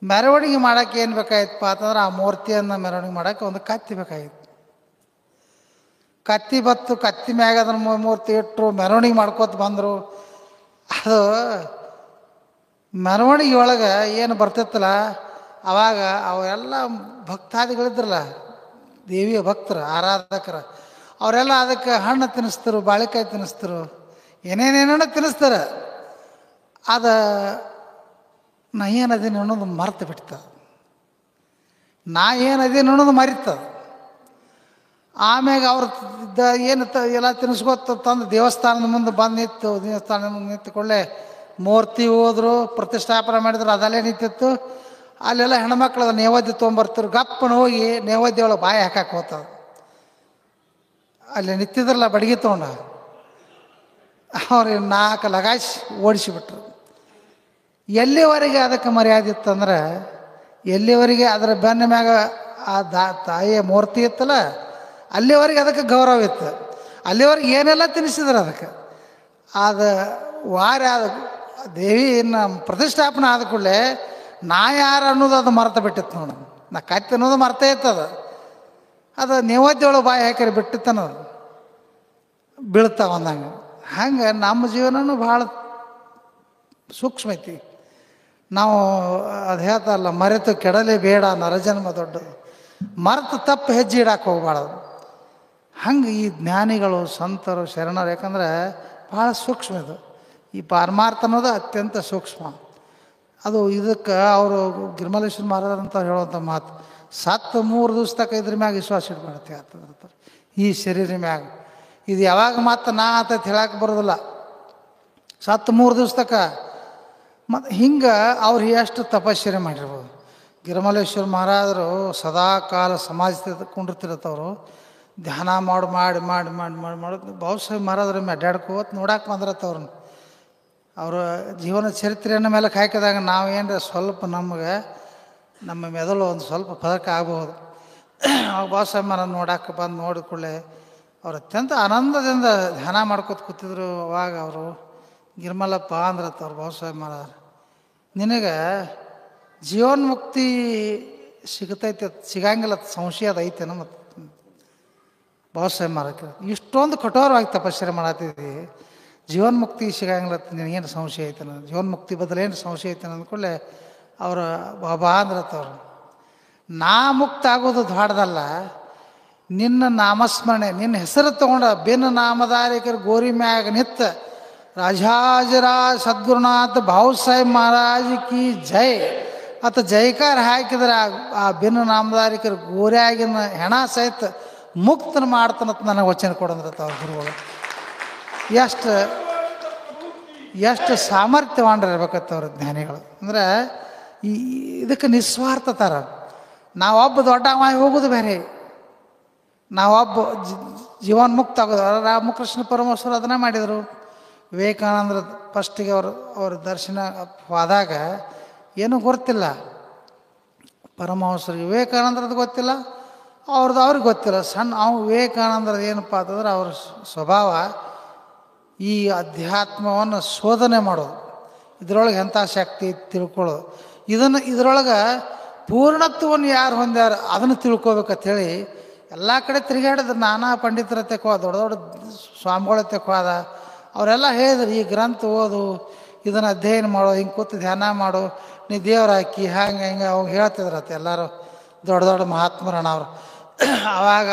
ಮೆರವಣಿಗೆ ಮಾಡೋಕ್ಕೆ ಏನು ಬೇಕಾಗಿತ್ತಪ್ಪ ಅಂತಂದ್ರೆ ಆ ಮೂರ್ತಿಯನ್ನು ಮೆರವಣಿಗೆ ಮಾಡೋಕ್ಕೆ ಒಂದು ಕತ್ತಿ ಬೇಕಾಗಿತ್ತು. ಕತ್ತಿ ಬತ್ತು, ಕತ್ತಿ ಮ್ಯಾಗ ಅದನ್ನು ಮೂರ್ತಿ ಇಟ್ಟರು, ಮೆರವಣಿಗೆ ಮಾಡ್ಕೋತ ಬಂದರು. ಅದು ಮೆರವಣಿಗೆ ಒಳಗೆ ಏನು ಬರ್ತಿತ್ತಲ್ಲ ಆವಾಗ ಅವರೆಲ್ಲ ಭಕ್ತಾದಿಗಳಿದ್ರಲ್ಲ, ದೇವಿಯ ಭಕ್ತರು ಆರಾಧಕರು, ಅವರೆಲ್ಲ ಅದಕ್ಕೆ ಹಣ್ಣು ತಿನ್ನಿಸ್ತರು, ಬಾಳೆಕಾಯಿ ತಿನ್ನಿಸ್ತರು, ಏನೇನೇನೋ ತಿನ್ನಿಸ್ತಾರೆ. ಅದು ನಾ ಏನದೀನಿ ಅನ್ನೋದು ಮರ್ತು ಬಿಡ್ತದೆ. ನಾ ಏನದೀನಿ ಅನ್ನೋದು ಮರಿತದೆ. ಆಮ್ಯಾಗ ಅವ್ರು ಏನು ಎಲ್ಲ ತಿನ್ನಿಸ್ಕೊತ ತಂದು ದೇವಸ್ಥಾನದ ಮುಂದೆ ಬಂದು ನಿಂತು, ದೇವಸ್ಥಾನದ ಮುಂದೆ ನಿಂತುಕೊಳ್ಳೆ ಮೂರ್ತಿ ಹೋದ್ರು, ಪ್ರತಿಷ್ಠಾಪನೆ ಮಾಡಿದ್ರು, ಅದಲ್ಲೇ ನಿಂತಿತ್ತು. ಅಲ್ಲೆಲ್ಲ ಹೆಣ್ಮಕ್ಳು ನೈವೇದ್ಯ ತೊಗೊಂಬರ್ತಾರೆ. ಗಪ್ಪನ ಹೋಗಿ ನೈವೇದ್ಯ ಒಳಗೆ ಬಾಯಿ ಹಾಕಕ್ಕೆ ಹೋಗ್ತದೆ. ಅಲ್ಲಿ ನಿಂತಿದ್ರಲ್ಲ ಬಡಗಿ ತೊಗೊಂಡು, ಅವ್ರಿಗೆ 4 ಲಗಾಯಿಸಿ ಓಡಿಸಿಬಿಟ್ರು. ಎಲ್ಲಿವರೆಗೆ ಅದಕ್ಕೆ ಮರ್ಯಾದೆ ಇತ್ತಂದ್ರೆ, ಎಲ್ಲಿವರೆಗೆ ಅದರ ಬೆನ್ನ ಮ್ಯಾಗ ಆ ತಾಯಿಯ ಮೂರ್ತಿ ಇತ್ತಲ್ಲ, ಅಲ್ಲಿವರೆಗೆ ಅದಕ್ಕೆ ಗೌರವ ಇತ್ತು. ಅಲ್ಲಿವರೆಗೆ ಏನೆಲ್ಲ ತಿನ್ನಿಸಿದ್ರು ಅದಕ್ಕೆ. ಅದು ವಾರ ದೇವಿ ಪ್ರತಿಷ್ಠಾಪನೆ ಆದ ಕೂಡಲೇ ನಾ ಯಾರು ಅನ್ನೋದು ಅದು ಮರ್ತ ಬಿಟ್ಟಿತ್ತು ನೋಡು. ನಾ ಕತ್ತಿ ಅನ್ನೋದು ಮರ್ತೇ ಇತ್ತದು. ಅದು ನೈವೇದ್ಯ ಒಳಗೆ ಬಾಯಿ ಹಾಕಿ ಬಿಟ್ಟಿತ್ತನ್ನೋದು ಬೀಳ್ತಾವ ಅಂದಂಗೆ. ಹಂಗೆ ನಮ್ಮ ಜೀವನನೂ ಭಾಳ ಸೂಕ್ಷ್ಮ ಐತಿ. ನಾವು ಅದು ಹೇಳ್ತಾರಲ್ಲ, ಮರೆತು ಕೆಡಲೇ ಬೇಡ ನರಜನ್ಮ ದೊಡ್ಡದು, ಮರೆತು ತಪ್ಪು ಹೆಜ್ಜೆ ಇಡಕ್ಕೆ ಹೋಗ್ಬಾರ್ದು. ಹಂಗೆ ಈ ಜ್ಞಾನಿಗಳು, ಸಂತರು, ಶರಣರು, ಯಾಕಂದ್ರೆ ಭಾಳ ಸೂಕ್ಷ್ಮ ಇದು. ಈ ಪಾರಮಾರ್ಥ ಅನ್ನೋದು ಅತ್ಯಂತ ಸೂಕ್ಷ್ಮ. ಅದು ಇದಕ್ಕೆ ಅವರು ಗಿರಿಮಲ್ಲೇಶ್ವರ ಮಹಾರಾಜರು ಅಂತ ಹೇಳುವಂಥ ಮಾತು, ಸತ್ತು 3 ದಿವಸ ತನಕ ಇದ್ರ ಮ್ಯಾಗ ವಿಶ್ವಾಸ ಇಡ್ಬಾರ್ದು ಆಗ್ತದೆ. ಈ ಶರೀರ ಮ್ಯಾಗ ಇದು ಯಾವಾಗ ಮತ್ತೆ ನಾ ಆತೈತೆ ಹೇಳಕ್ಕೆ ಬರೋದಿಲ್ಲ. ಸತ್ತು 3 ದಿವಸ ತನಕ. ಮತ್ತು ಹಿಂಗೆ ಅವ್ರು ಎಷ್ಟು ತಪಶ್ಚರ್ಯ ಮಾಡಿರ್ಬೋದು. ಗಿರಿಮಲ್ಲೇಶ್ವರ ಮಹಾರಾಜರು ಸದಾ ಕಾಲ ಸಮಾಜ ಕುಂಡಿರ್ತಿರತ್ತವರು ಧ್ಯಾನ ಮಾಡಿ ಮಾಡಿ ಮಾಡಿ ಮಾಡಿ ಮಾಡಿ ಮಾಡೋದು. ಬಾಬಾಸಾಹೇಬ್ ಮಹಾರಾಜರ ಅಡ್ಡಾಡ್ಕೋತ ನೋಡಕ್ಕೆ ಬಂದಿರತ್ತವ್ರನ್ನ. ಅವರ ಜೀವನ ಚರಿತ್ರೆಯನ್ನು ಮೇಲೆ ಹಾಕಿದಾಗ ನಾವೇನು ಸ್ವಲ್ಪ ನಮ್ಮ ಮೆದುಳು ಒಂದು ಸ್ವಲ್ಪ ಫರಕ ಆಗ್ಬೋದು. ಅವಾಗ ಬಾಬಾಸಾಹೇಬ್ ಮಹಾರಾಜ್ ನೋಡಕ್ಕೆ ಬಂದು ನೋಡಿದ ಕೂಡಲೇ ಅವ್ರು ಅತ್ಯಂತ ಆನಂದದಿಂದ ಧ್ಯಾನ ಮಾಡ್ಕೊತ ಕೂತಿದ್ರು. ಅವಾಗ ಅವರು ಗಿರ್ಮಲ್ಲಪ್ಪ ಅಂದ್ರತ್ತ ಅವ್ರು ಬಾಬಾಸಾಹೇಬ್ ಮಹಾರಾಜ್, ನಿನಗೆ ಜೀವನ್ಮುಕ್ತಿ ಸಿಗ್ತೈತೆ ಸಿಗಂಗಿಲ್ಲ, ಸಂಶಯ ಅದು ಐತೇನೋ. ಮತ್ತು ಬಾಬಾಸಾಹೇಬ್ ಮಹಾರಾಜ್ ಇಷ್ಟೊಂದು ಕಠೋರವಾಗಿ ತಪಶ್ಚರ್ಯ ಮಾಡತ್ತಿದ್ದಿ, ಜೀವನ್ಮುಕ್ತಿ ಸಿಗಂಗಿಲ್ಲ, ನಿನಗೇನು ಸಂಶಯ ಐತೇನ, ಜೀವನ್ಮುಕ್ತಿ ಬದಲೇನು ಸಂಶಯ ಐತೇನ ಅಂದ್ಕೊಳ್ಳೆ ಅವರು ಬಾಬಾ ಅಂದ್ರತ್ತವ್ರು, ನಾ ಮುಕ್ತ ಆಗೋದು ದ್ವಾಡದಲ್ಲ, ನಿನ್ನ ನಾಮಸ್ಮರಣೆ, ನಿನ್ನ ಹೆಸರು ತಗೊಂಡ ಬೆನ್ನ ನಾಮಧಾರಿಕರು ಗೋರಿ ಮ್ಯಾಗ ನಿತ್ತ ರಾಜಾಜರಾಜ್ ಸದ್ಗುರುನಾಥ ಬಾಬಾಸಾಹೇಬ್ ಮಹಾರಾಜ್ ಕಿ ಜೈ ಅಂತ ಜೈಕಾರ ಹಾಕಿದ್ರೆ ಆ ಬೆನ್ನು ನಾಮಧಾರಿಕರು ಗೋರಿಯಾಗಿನ ಹೆಣ ಸಹಿತ ಮುಕ್ತನ ಮಾಡ್ತಾನಂತ ನನಗೆ ವಚನ ಕೊಡಂದ್ರತ್ತ ಅವ್ರ ಗುರುಗಳು. ಎಷ್ಟು ಸಾಮರ್ಥ್ಯವಾನ್ರಿರ್ಬೇಕತ್ತವ್ರ ಜ್ಞಾನಿಗಳು. ಅಂದ್ರೆ ಇದಕ್ಕೆ ನಿಸ್ವಾರ್ಥ ಥರ. ನಾವೊಬ್ಬ ದೊಡ್ಡವಾಗಿ ಹೋಗೋದು ಬೇರೆ, ನಾವೊಬ್ಬ ಜೀವನ್ಮುಕ್ತ ಆಗೋದು. ರಾಮಕೃಷ್ಣ ಪರಮಹಂಸರು ಅದನ್ನೇ ಮಾಡಿದರು. ವಿವೇಕಾನಂದ್ರ ಫಸ್ಟಿಗೆ ಅವ್ರ ದರ್ಶನ ಹೋದಾಗ ಏನೂ ಗೊತ್ತಿಲ್ಲ ಪರಮಹಂಸರಿಗೆ, ವಿವೇಕಾನಂದ್ರದ್ದು ಗೊತ್ತಿಲ್ಲ, ಅವ್ರಿಗೆ ಗೊತ್ತಿಲ್ಲ. ವಿವೇಕಾನಂದ್ರದ್ದು ಏನಪ್ಪ ಅಂತಂದ್ರೆ ಅವ್ರ ಸ್ವಭಾವ ಈ ಅಧ್ಯಾತ್ಮವನ್ನು ಶೋಧನೆ ಮಾಡೋದು, ಇದರೊಳಗೆ ಎಂಥ ಶಕ್ತಿ ತಿಳ್ಕೊಳ್ಳೋದು, ಇದರೊಳಗೆ ಪೂರ್ಣತ್ವವನ್ನು ಯಾರು ಹೊಂದ್ಯಾರ ಅದನ್ನು ತಿಳ್ಕೊಬೇಕಂಥೇಳಿ ಎಲ್ಲ ಕಡೆ ತಿರುಗಾಡಿದ್ರು. ನಾನಾ ಪಂಡಿತರ ತೆಕ್ಕೋದ, ದೊಡ್ಡ ದೊಡ್ಡ ಸ್ವಾಮಿಗಳ ತೆಕ್ಕೋದ. ಅವರೆಲ್ಲ ಹೇಳಿದ್ರು, ಈ ಗ್ರಂಥ ಓದು, ಇದನ್ನು ಅಧ್ಯಯನ ಮಾಡೋ, ಹಿಂಗೆ ಕೂತು ಧ್ಯಾನ ಮಾಡು, ನೀ ದೇವ್ರ ಹಾಕಿ ಹಂಗೆ ಹಿಂಗೆ ಅವಾಗ ಹೇಳ್ತಿದ್ರತ್ತ ಎಲ್ಲರೂ ದೊಡ್ಡ ದೊಡ್ಡ ಮಹಾತ್ಮರಣ ಅವರು. ಆವಾಗ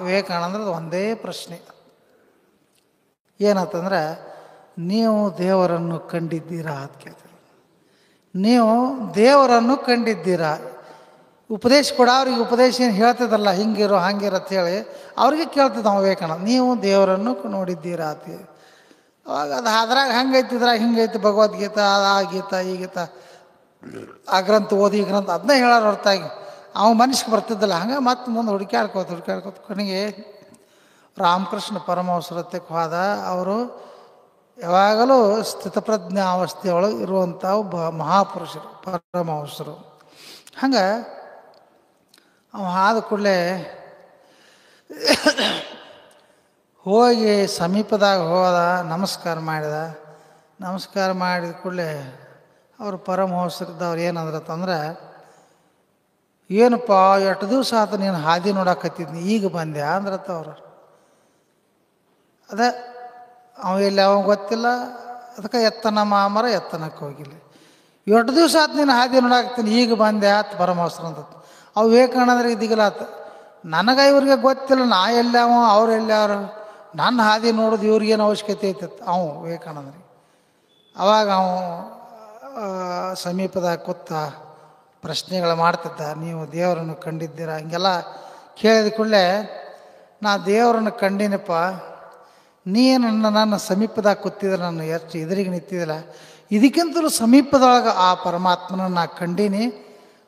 ವಿವೇಕಾನಂದ್ರದ್ದು ಒಂದೇ ಪ್ರಶ್ನೆ ಏನಂತಂದ್ರೆ, ನೀವು ದೇವರನ್ನು ಕಂಡಿದ್ದೀರಾ ಅಂತ ಕೇಳ್ತಾರೆ. ನೀವು ದೇವರನ್ನು ಕಂಡಿದ್ದೀರಾ? ಉಪದೇಶ ಕೊಡ ಅವ್ರಿಗೆ ಉಪದೇಶ ಏನು ಹೇಳ್ತಿದ್ದಲ್ಲ, ಹಿಂಗಿರೋ ಹಂಗಿರೋ ಅಂತೇಳಿ ಅವ್ರಿಗೆ ಕೇಳ್ತಿದ್ದ ವಿವೇಕಾನಂದ, ನೀವು ದೇವರನ್ನು ನೋಡಿದ್ದೀರಾ ಅಂತ. ಅವಾಗ ಅದು ಅದ್ರಾಗ ಹಂಗೈತಿದ್ರಾಗ ಹಿಂಗೈತಿ, ಭಗವದ್ಗೀತಾ ಆ ಗೀತಾ ಈ ಗೀತಾ ಆ ಗ್ರಂಥ ಓದಿ ಈ ಗ್ರಂಥ ಅದನ್ನೇ ಹೇಳೋರು ಹೊರತಾಗಿ ಅವ ಮನುಷ್ಯಗೆ ಬರ್ತಿದ್ದಲ್ಲ. ಹಂಗೆ ಮತ್ತೆ ಮುಂದೆ ಹುಡುಕ್ಯಾಡ್ಕೋತ ಕೊನೆಗೆ ರಾಮಕೃಷ್ಣ ಪರಮಹಂಸರತ್ಯಕ್ಕೆ ಹೋದ. ಅವರು ಯಾವಾಗಲೂ ಸ್ಥಿತಪ್ರಜ್ಞ ಅವಸ್ಥೆಯೊಳಗೆ ಇರುವಂಥ ಒಬ್ಬ ಮಹಾಪುರುಷರು ಪರಮಹಂಸರು. ಹಂಗೆ ಅವ ಆದ ಕೂಡಲೇ ಹೋಗಿ ಸಮೀಪದಾಗ ಹೋದ, ನಮಸ್ಕಾರ ಮಾಡಿದ ಕೂಡಲೇ ಅವರು ಪರಮಹಂಸರಿದ್ದವ್ರು ಏನಂದ್ರತ್ತಂದ್ರೆ, ಏನಪ್ಪ ಎಷ್ಟು ದಿವಸ ಆತ ನೀನು ಹಾದಿ ನೋಡಕತ್ತಿದ್ನಿ, ಈಗ ಬಂದೆ ಅಂದ್ರತ್ತ ಅವರು. ಅದೇ ಅವ ಎಲ್ಲಿ ಅವ ಗೊತ್ತಿಲ್ಲ, ಅದಕ್ಕೆ ಎತ್ತನ ಮಾಮರ ಎತ್ತನಕ್ಕೆ ಹೋಗಿಲ್ಲ. ಎಷ್ಟು ದಿವಸ ಆತು ನೀನು ಹಾದಿ ನೋಡಾಕ್ತೀನಿ, ಈಗ ಬಂದೆ ಆತು ಪರಮಹಂಸರು ಅಂತ. ಅವು ವಿವೇಕಾನಂದರಿಗೆ ದಿಗಲಾತು, ನನಗೆ ಇವ್ರಿಗೆ ಗೊತ್ತಿಲ್ಲ, ನಾ ಎಲ್ಲವ ಅವ್ರು ಎಲ್ಲವ್ರು, ನನ್ನ ಹಾದಿ ನೋಡೋದು ಇವ್ರಿಗೇನು ಅವಶ್ಯಕತೆ ಐತಿತ್ತು ಅವು ವಿವೇಕಾನಂದರಿಗೆ. ಅವಾಗ ಅವ ಸಮೀಪದಾಗ ಕೂತ ಪ್ರಶ್ನೆಗಳು ಮಾಡ್ತಿದ್ದ, ನೀವು ದೇವರನ್ನು ಕಂಡಿದ್ದೀರ ಹಿಂಗೆಲ್ಲ ಕೇಳಿದ ಕೂಡಲೇ, ನಾ ದೇವರನ್ನು ಕಂಡಿನಪ್ಪ, ನೀನು ನನ್ನ ಸಮೀಪದಾಗ ಕೂತಿದ್ರೆ, ನಾನು ಎಷ್ಟು ಎದುರಿಗೆ ನಿಂತಿದ್ದಿಲ್ಲ, ಇದಕ್ಕಿಂತಲೂ ಸಮೀಪದೊಳಗೆ ಆ ಪರಮಾತ್ಮನ ನಾ ಕಂಡೀನಿ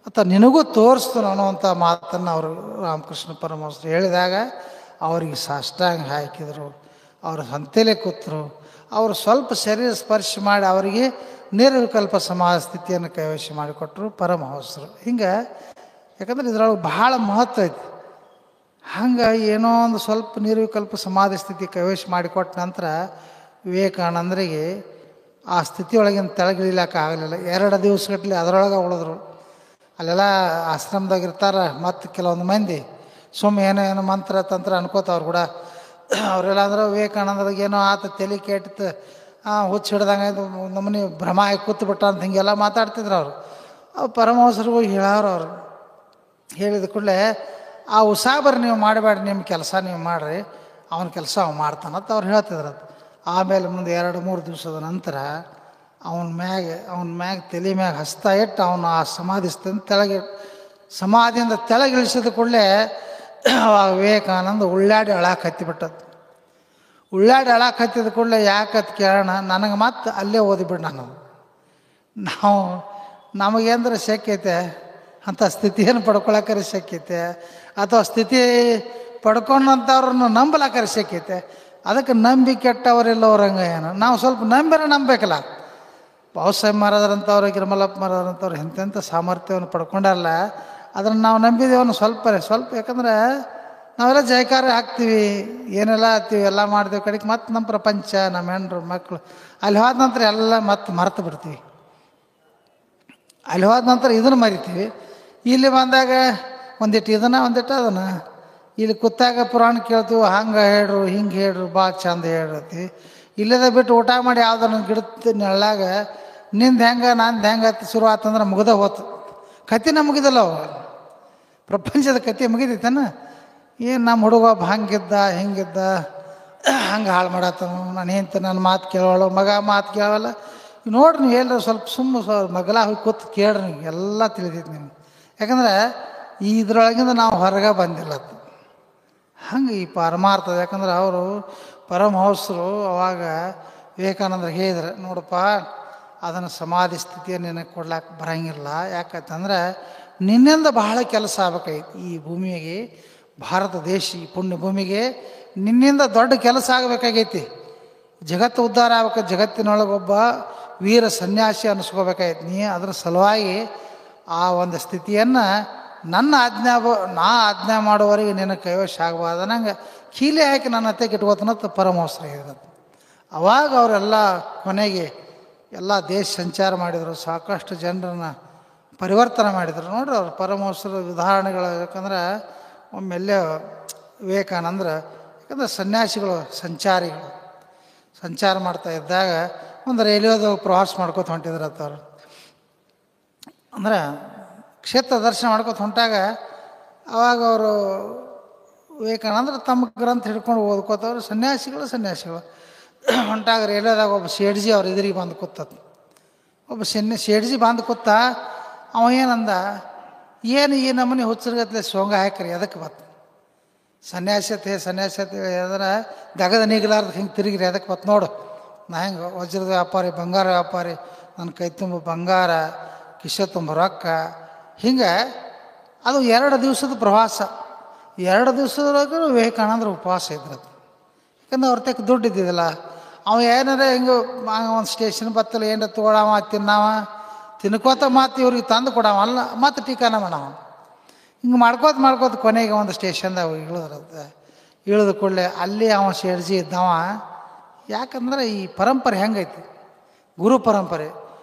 ಅಥವಾ ನಿನಗೂ ತೋರಿಸ್ತು ಅನ್ನುವಂಥ ಮಾತನ್ನು ಅವರು ರಾಮಕೃಷ್ಣ ಪರಮಹಂಸರು ಹೇಳಿದಾಗ ಅವರಿಗೆ ಸಾಷ್ಟಾಂಗ ಹಾಕಿದರು. ಅವರು ಹಂತಲೇ ಕೂತರು. ಅವರು ಸ್ವಲ್ಪ ಶರೀರ ಸ್ಪರ್ಶ ಮಾಡಿ ಅವರಿಗೆ ನಿರ್ವಿಕಲ್ಪ ಸಮಾಧಿ ಸ್ಥಿತಿಯನ್ನು ಕೈವಶ ಮಾಡಿಕೊಟ್ರು ಪರಮಹಂಸರು. ಹಿಂಗೆ ಯಾಕಂದ್ರೆ ಇದರೊಳಗೆ ಭಾಳ ಮಹತ್ವ ಐತಿ. ಹಂಗೆ ಏನೋ ಒಂದು ಸ್ವಲ್ಪ ನಿರ್ವಿಕಲ್ಪ ಸಮಾಧಿ ಸ್ಥಿತಿ ಕೈವಶ ಮಾಡಿಕೊಟ್ಟ ನಂತರ ವಿವೇಕಾನಂದರಿಗೆ ಆ ಸ್ಥಿತಿಯೊಳಗಿನ ತೆಳಗಿಳಿಲಿಕ್ಕೆ ಆಗಲಿಲ್ಲ. 2 ದಿವಸಗಟ್ಟಲೆ ಅದರೊಳಗೆ ಉಳಿದ್ರು. ಅಲ್ಲೆಲ್ಲ ಆಶ್ರಮದಾಗ ಇರ್ತಾರೆ, ಮತ್ತು ಕೆಲವೊಂದು ಮಂದಿ ಸುಮ್ಮ ಏನೋ ಮಂತ್ರ ತಂತ್ರ ಅನ್ಕೋತವ್ರು ಕೂಡ. ಅವರೆಲ್ಲ ಅಂದ್ರೆ ವಿವೇಕಾನಂದರಿಗೆ ಏನೋ ಆತ ತಲೆ ಕೆಟ್ಟಿತ್ತು, ಹುಚ್ಚು ಹಿಡ್ದಂಗೆ ನಮ್ಮನೆ ಭ್ರಮ ಆಗಿ ಕೂತ್ಬಿಟ್ಟ ಅಂತ ಹಿಂಗೆಲ್ಲ ಮಾತಾಡ್ತಿದ್ರು ಅವರು. ಅವು ಪರಮಹಂಸರು ಹೋಗಿ ಹೇಳೋರು. ಅವರು ಹೇಳಿದ ಕೂಡಲೇ, ಆ ಉಸಾಬರಿ ನೀವು ಮಾಡಬೇಡ್ರಿ, ನಿಮ್ಮ ಕೆಲಸ ನೀವು ಮಾಡಿರಿ, ಅವನ ಕೆಲಸ ಅವ ಮಾಡ್ತಾನಂತ ಅವ್ರು ಹೇಳ್ತಿದ್ರು. ಆಮೇಲೆ ಮುಂದೆ 2-3 ದಿವಸದ ನಂತರ ಅವನ ಮ್ಯಾಗ ತಲೆ ಮ್ಯಾಗ ಹಸ್ತಾ ಇಟ್ಟು ಅವನು ಆ ಸಮಾಧಿಯಿಂದ ತೆಳಗಿಳಿಸಿದ ಕೂಡಲೇ ಅವಾಗ ವಿವೇಕಾನಂದ ಉಳ್ಳಾಡಿ ಅಳಾಕ ಹತ್ತಿಬಿಟ್ಟದ್ದು. ಉಳ್ಳಾಡಿ ಅಳಾಕ ಹತ್ತಿದ ಕೂಡಲೇ ಯಾಕತ್ ಕೇಳೋಣ, ನನಗೆ ಮತ್ತೆ ಅಲ್ಲೇ ಓದಿಬಿಡು. ನಮಗೇಂದ್ರೆ ಶಕ್ಯತೆ ಅಂಥ ಸ್ಥಿತಿಯನ್ನು ಪಡ್ಕೊಳಕ್ಕಾರೆ ಶಕ್ಯತೆ, ಅಥವಾ ಸ್ಥಿತಿ ಪಡ್ಕೊಂಡಂಥವ್ರನ್ನ ನಂಬಲಾಕರೆ ಶಕ್ಯತೆ. ಅದಕ್ಕೆ ನಂಬಿ ಕೆಟ್ಟವರೆಲ್ಲವ್ರಂಗೆ ಏನು, ನಾವು ಸ್ವಲ್ಪ ನಂಬೇಕಲ್ಲ. ಬಾಬಾಸಾಹೇಬ್ ಮಹಾರಾಜರಂಥವ್ರು, ಗಿರಿಮಲ್ಲಪ್ಪ ಮಹಾರಾಜರಂಥವ್ರು ಎಂತೆಂಥ ಸಾಮರ್ಥ್ಯವನ್ನು ಪಡ್ಕೊಂಡಾರಲ್ಲ, ಅದನ್ನು ನಾವು ನಂಬಿದೇವನು ಸ್ವಲ್ಪ. ಯಾಕಂದ್ರೆ ನಾವೆಲ್ಲ ಜಯಕಾರ ಹಾಕ್ತೀವಿ, ಏನೆಲ್ಲ ಆಗ್ತೀವಿ, ಎಲ್ಲ ಮಾಡ್ತೀವಿ, ಕಡೆಗೆ ಮತ್ತು ನಮ್ಮ ಪ್ರಪಂಚ, ನಮ್ಮ ಹೆಂಡ್ರು ಮಕ್ಕಳು ಅಲ್ಲಿ ಹೋದ ನಂತರ ಎಲ್ಲ ಮತ್ತೆ ಮರೆತು ಬಿಡ್ತೀವಿ. ಅಲ್ಲಿ ಹೋದ ನಂತರ ಇದನ್ನು ಮರಿತೀವಿ. ಇಲ್ಲಿ ಬಂದಾಗ ಒಂದಿಟ್ಟು ಇದನ್ನು ಒಂದಿಟ್ಟು ಅದನ್ನು, ಇಲ್ಲಿ ಕೂತಾಗ ಪುರಾಣ ಕೇಳ್ತೀವಿ, ಹಂಗೆ ಹೇಳ್ರು ಹಿಂಗೆ ಹೇಳ್ರು ಭಾಳ ಚಂದ ಹೇಳ್ರತಿ. ಇಲ್ಲದ ಬಿಟ್ಟು ಊಟ ಮಾಡಿ ಯಾವ್ದನ್ನು ಗಿಡದ ನೆಳ್ಳಾಗ ನಿಂದು ಹೆಂಗೆ ನಂದು ಹೆಂಗೆ ಶುರು ಆತಂದ್ರೆ ಮುಗ್ದ ಹೋತು. ಕತೆ ಮುಗಿದಲ್ಲ ಅವು, ಪ್ರಪಂಚದ ಕತೆ ಮುಗಿದೈತನ. ಏನು ನಮ್ಮ ಹುಡುಗ ಹಂಗಿದ್ದ ಹಿಂಗಿದ್ದ, ಹಂಗೆ ಹಾಳು ಮಾಡತ್ತನು, ನಾನು ಹೆಂತ ನನ್ನ ಮಾತು ಕೇಳೋಳು, ಮಗ ಮಾತು ಕೇಳೋಲ್ಲ. ನೋಡ್ರಿ ನೀವು ಎಲ್ಲರೂ ಸ್ವಲ್ಪ ಮಗಲ ಹೋಗಿ ಕೂತು ಕೇಳ್ರಿ, ಎಲ್ಲ ತಿಳಿದೈತಿ ನಿಮ್ಗೆ. ಯಾಕಂದ್ರೆ ಇದ್ರೊಳಗಿಂದ ನಾವು ಹೊರಗೆ ಬಂದಿಲ್ಲ. ಹಂಗೆ ಈ ಪರಮಾರ್ಥ. ಯಾಕಂದ್ರೆ ಅವರು ಪರಮಹಂಸರು ಅವಾಗ ವಿವೇಕಾನಂದರಿಗೆ ಹೇಳಿದ್ರೆ, ನೋಡಪ್ಪ, ಅದನ್ನು ಸಮಾಧಿ ಸ್ಥಿತಿಯನ್ನು ನಿನಗೆ ಕೊಡ್ಲಾಕೆ ಬರೋಂಗಿಲ್ಲ. ಯಾಕಂತಂದ್ರೆ ನಿನ್ನಿಂದ ಬಹಳ ಕೆಲಸ ಆಗ್ಬೇಕಾಯ್ತು ಈ ಭೂಮಿಗೆ, ಭಾರತ ದೇಶ ಈ ಪುಣ್ಯ ಭೂಮಿಗೆ ನಿನ್ನಿಂದ ದೊಡ್ಡ ಕೆಲಸ ಆಗಬೇಕಾಗೈತಿ. ಜಗತ್ತು ಉದ್ಧಾರ ಆಗ್ಬೇಕು, ಜಗತ್ತಿನೊಳಗೊಬ್ಬ ವೀರ ಸನ್ಯಾಸಿ ಅನ್ನಿಸ್ಕೋಬೇಕಾಯ್ತು. ನೀ ಅದರ ಸಲುವಾಗಿ ಆ ಒಂದು ಸ್ಥಿತಿಯನ್ನು ನಾ ಆಜ್ಞಾ ಮಾಡುವವರೆಗೆ ನಿನ್ನ ಕೈವಶ ಆಗಬಾರ್ದು ನಂಗೆ ಕೀಲೆ ಹಾಕಿ ನನ್ನ ಹತ್ತೆಗೆ ಇಟ್ಕೋತನತ್ತ ಪರಮಹಂಸರು ಹೇಳಿದ್ರು. ಅವಾಗ ಅವರೆಲ್ಲ ಕೊನೆಗೆ ಎಲ್ಲ ದೇಶ ಸಂಚಾರ ಮಾಡಿದರು, ಸಾಕಷ್ಟು ಜನರನ್ನು ಪರಿವರ್ತನೆ ಮಾಡಿದರು. ನೋಡ್ರಿ ಅವ್ರು ಪರಮಹಂಸರ ಉದಾಹರಣೆಗಳು. ಯಾಕಂದ್ರೆ ಒಮ್ಮೆಲ್ಲೇ ವಿವೇಕಾನಂದ್ರ, ಯಾಕಂದ್ರೆ ಸನ್ಯಾಸಿಗಳು ಸಂಚಾರ ಮಾಡ್ತಾ ಇದ್ದಾಗ ಒಂದು ರೈಲ್ವೆದಾಗ ಪ್ರವಾಸ ಮಾಡ್ಕೊತ ಹೊಂಟಿದ್ರತ್ತ ಅವ್ರು. ಅಂದ್ರೆ ಕ್ಷೇತ್ರ ದರ್ಶನ ಮಾಡ್ಕೊತ ಹೊಂಟಾಗ ಅವಾಗ ಅವರು ವಿವೇಕಾನಂದ್ರ ತಮ್ಮ ಗ್ರಂಥ ಹಿಡ್ಕೊಂಡು ಓದ್ಕೋತವ್ರು. ಸನ್ಯಾಸಿಗಳು ಹೊಂಟಾಗ ರೈಲ್ವೆದಾಗ ಒಬ್ಬ ಶೇಡ್ಜಿ ಅವ್ರ ಎದುರಿಗೆ ಬಂದು ಕೂತತ್ತು. ಒಬ್ಬ ಶೇಡ್ಜಿ ಬಂದು ಕೂತ. ಅವ ಏನಂದ, ಏನು ಈ ನಮ್ಮನೆ ಹುಚ್ಚರ್ಗತ್ಲೆ ಸೋಂಗ ಹಾಕ್ರಿ, ಅದಕ್ಕೆ ಬತ್ತು ಸನ್ಯಾಸತೆ ಅಂದ್ರೆ ದಗದ ನೀಗಲಾರ್ದು ಹಿಂಗೆ ತಿರುಗಿರಿ, ಅದಕ್ಕೆ ಬತ್ತು ನೋಡು, ನಾ ಹೆಂಗೆ ವಜ್ರದ ವ್ಯಾಪಾರಿ, ಬಂಗಾರ ವ್ಯಾಪಾರಿ, ನನ್ನ ಕೈ ತುಂಬ ಬಂಗಾರ, ಕಿಶೆ ತುಂಬ ರೊಕ್ಕ. ಹಿಂಗೆ ಅದು 2 ದಿವಸದ ಪ್ರವಾಸ. 2 ದಿವಸದೊಳಗೆ ವಿವೇಕಾನಂದ್ರ ಉಪವಾಸ ಇದ್ರದು. ಯಾಕಂದ್ರೆ ಅವ್ರ ತೆಕ್ಕ ದುಡ್ಡು ಇದ್ದಿದ್ದಿಲ್ಲ. ಅವ ಏನಾರ ಹಿಂಗೆ ಒಂದು ಸ್ಟೇಷನ್ ಬತ್ತಲ್ಲ ಏನಾರ ತೊಗೊಳವ ತಿನ್ಕೋತ ಮತ್ತು ಇವ್ರಿಗೆ ತಂದು ಕೊಡವ ಅಲ್ಲ, ಮತ್ತು ಟೀಕಾನ ಮಾಡವ. ಹಿಂಗೆ ಮಾಡ್ಕೋತ ಕೊನೆಗೆ ಒಂದು ಸ್ಟೇಷನ್ದಾಗ ಇಳಿದ ಕೂಡಲೇ ಅಲ್ಲಿ ಅವ ಶೇಡ್ಜಿ ಇದ್ದವ. ಯಾಕಂದ್ರೆ ಈ ಪರಂಪರೆ ಹೆಂಗೈತಿ, ಗುರು ಪರಂಪರೆ.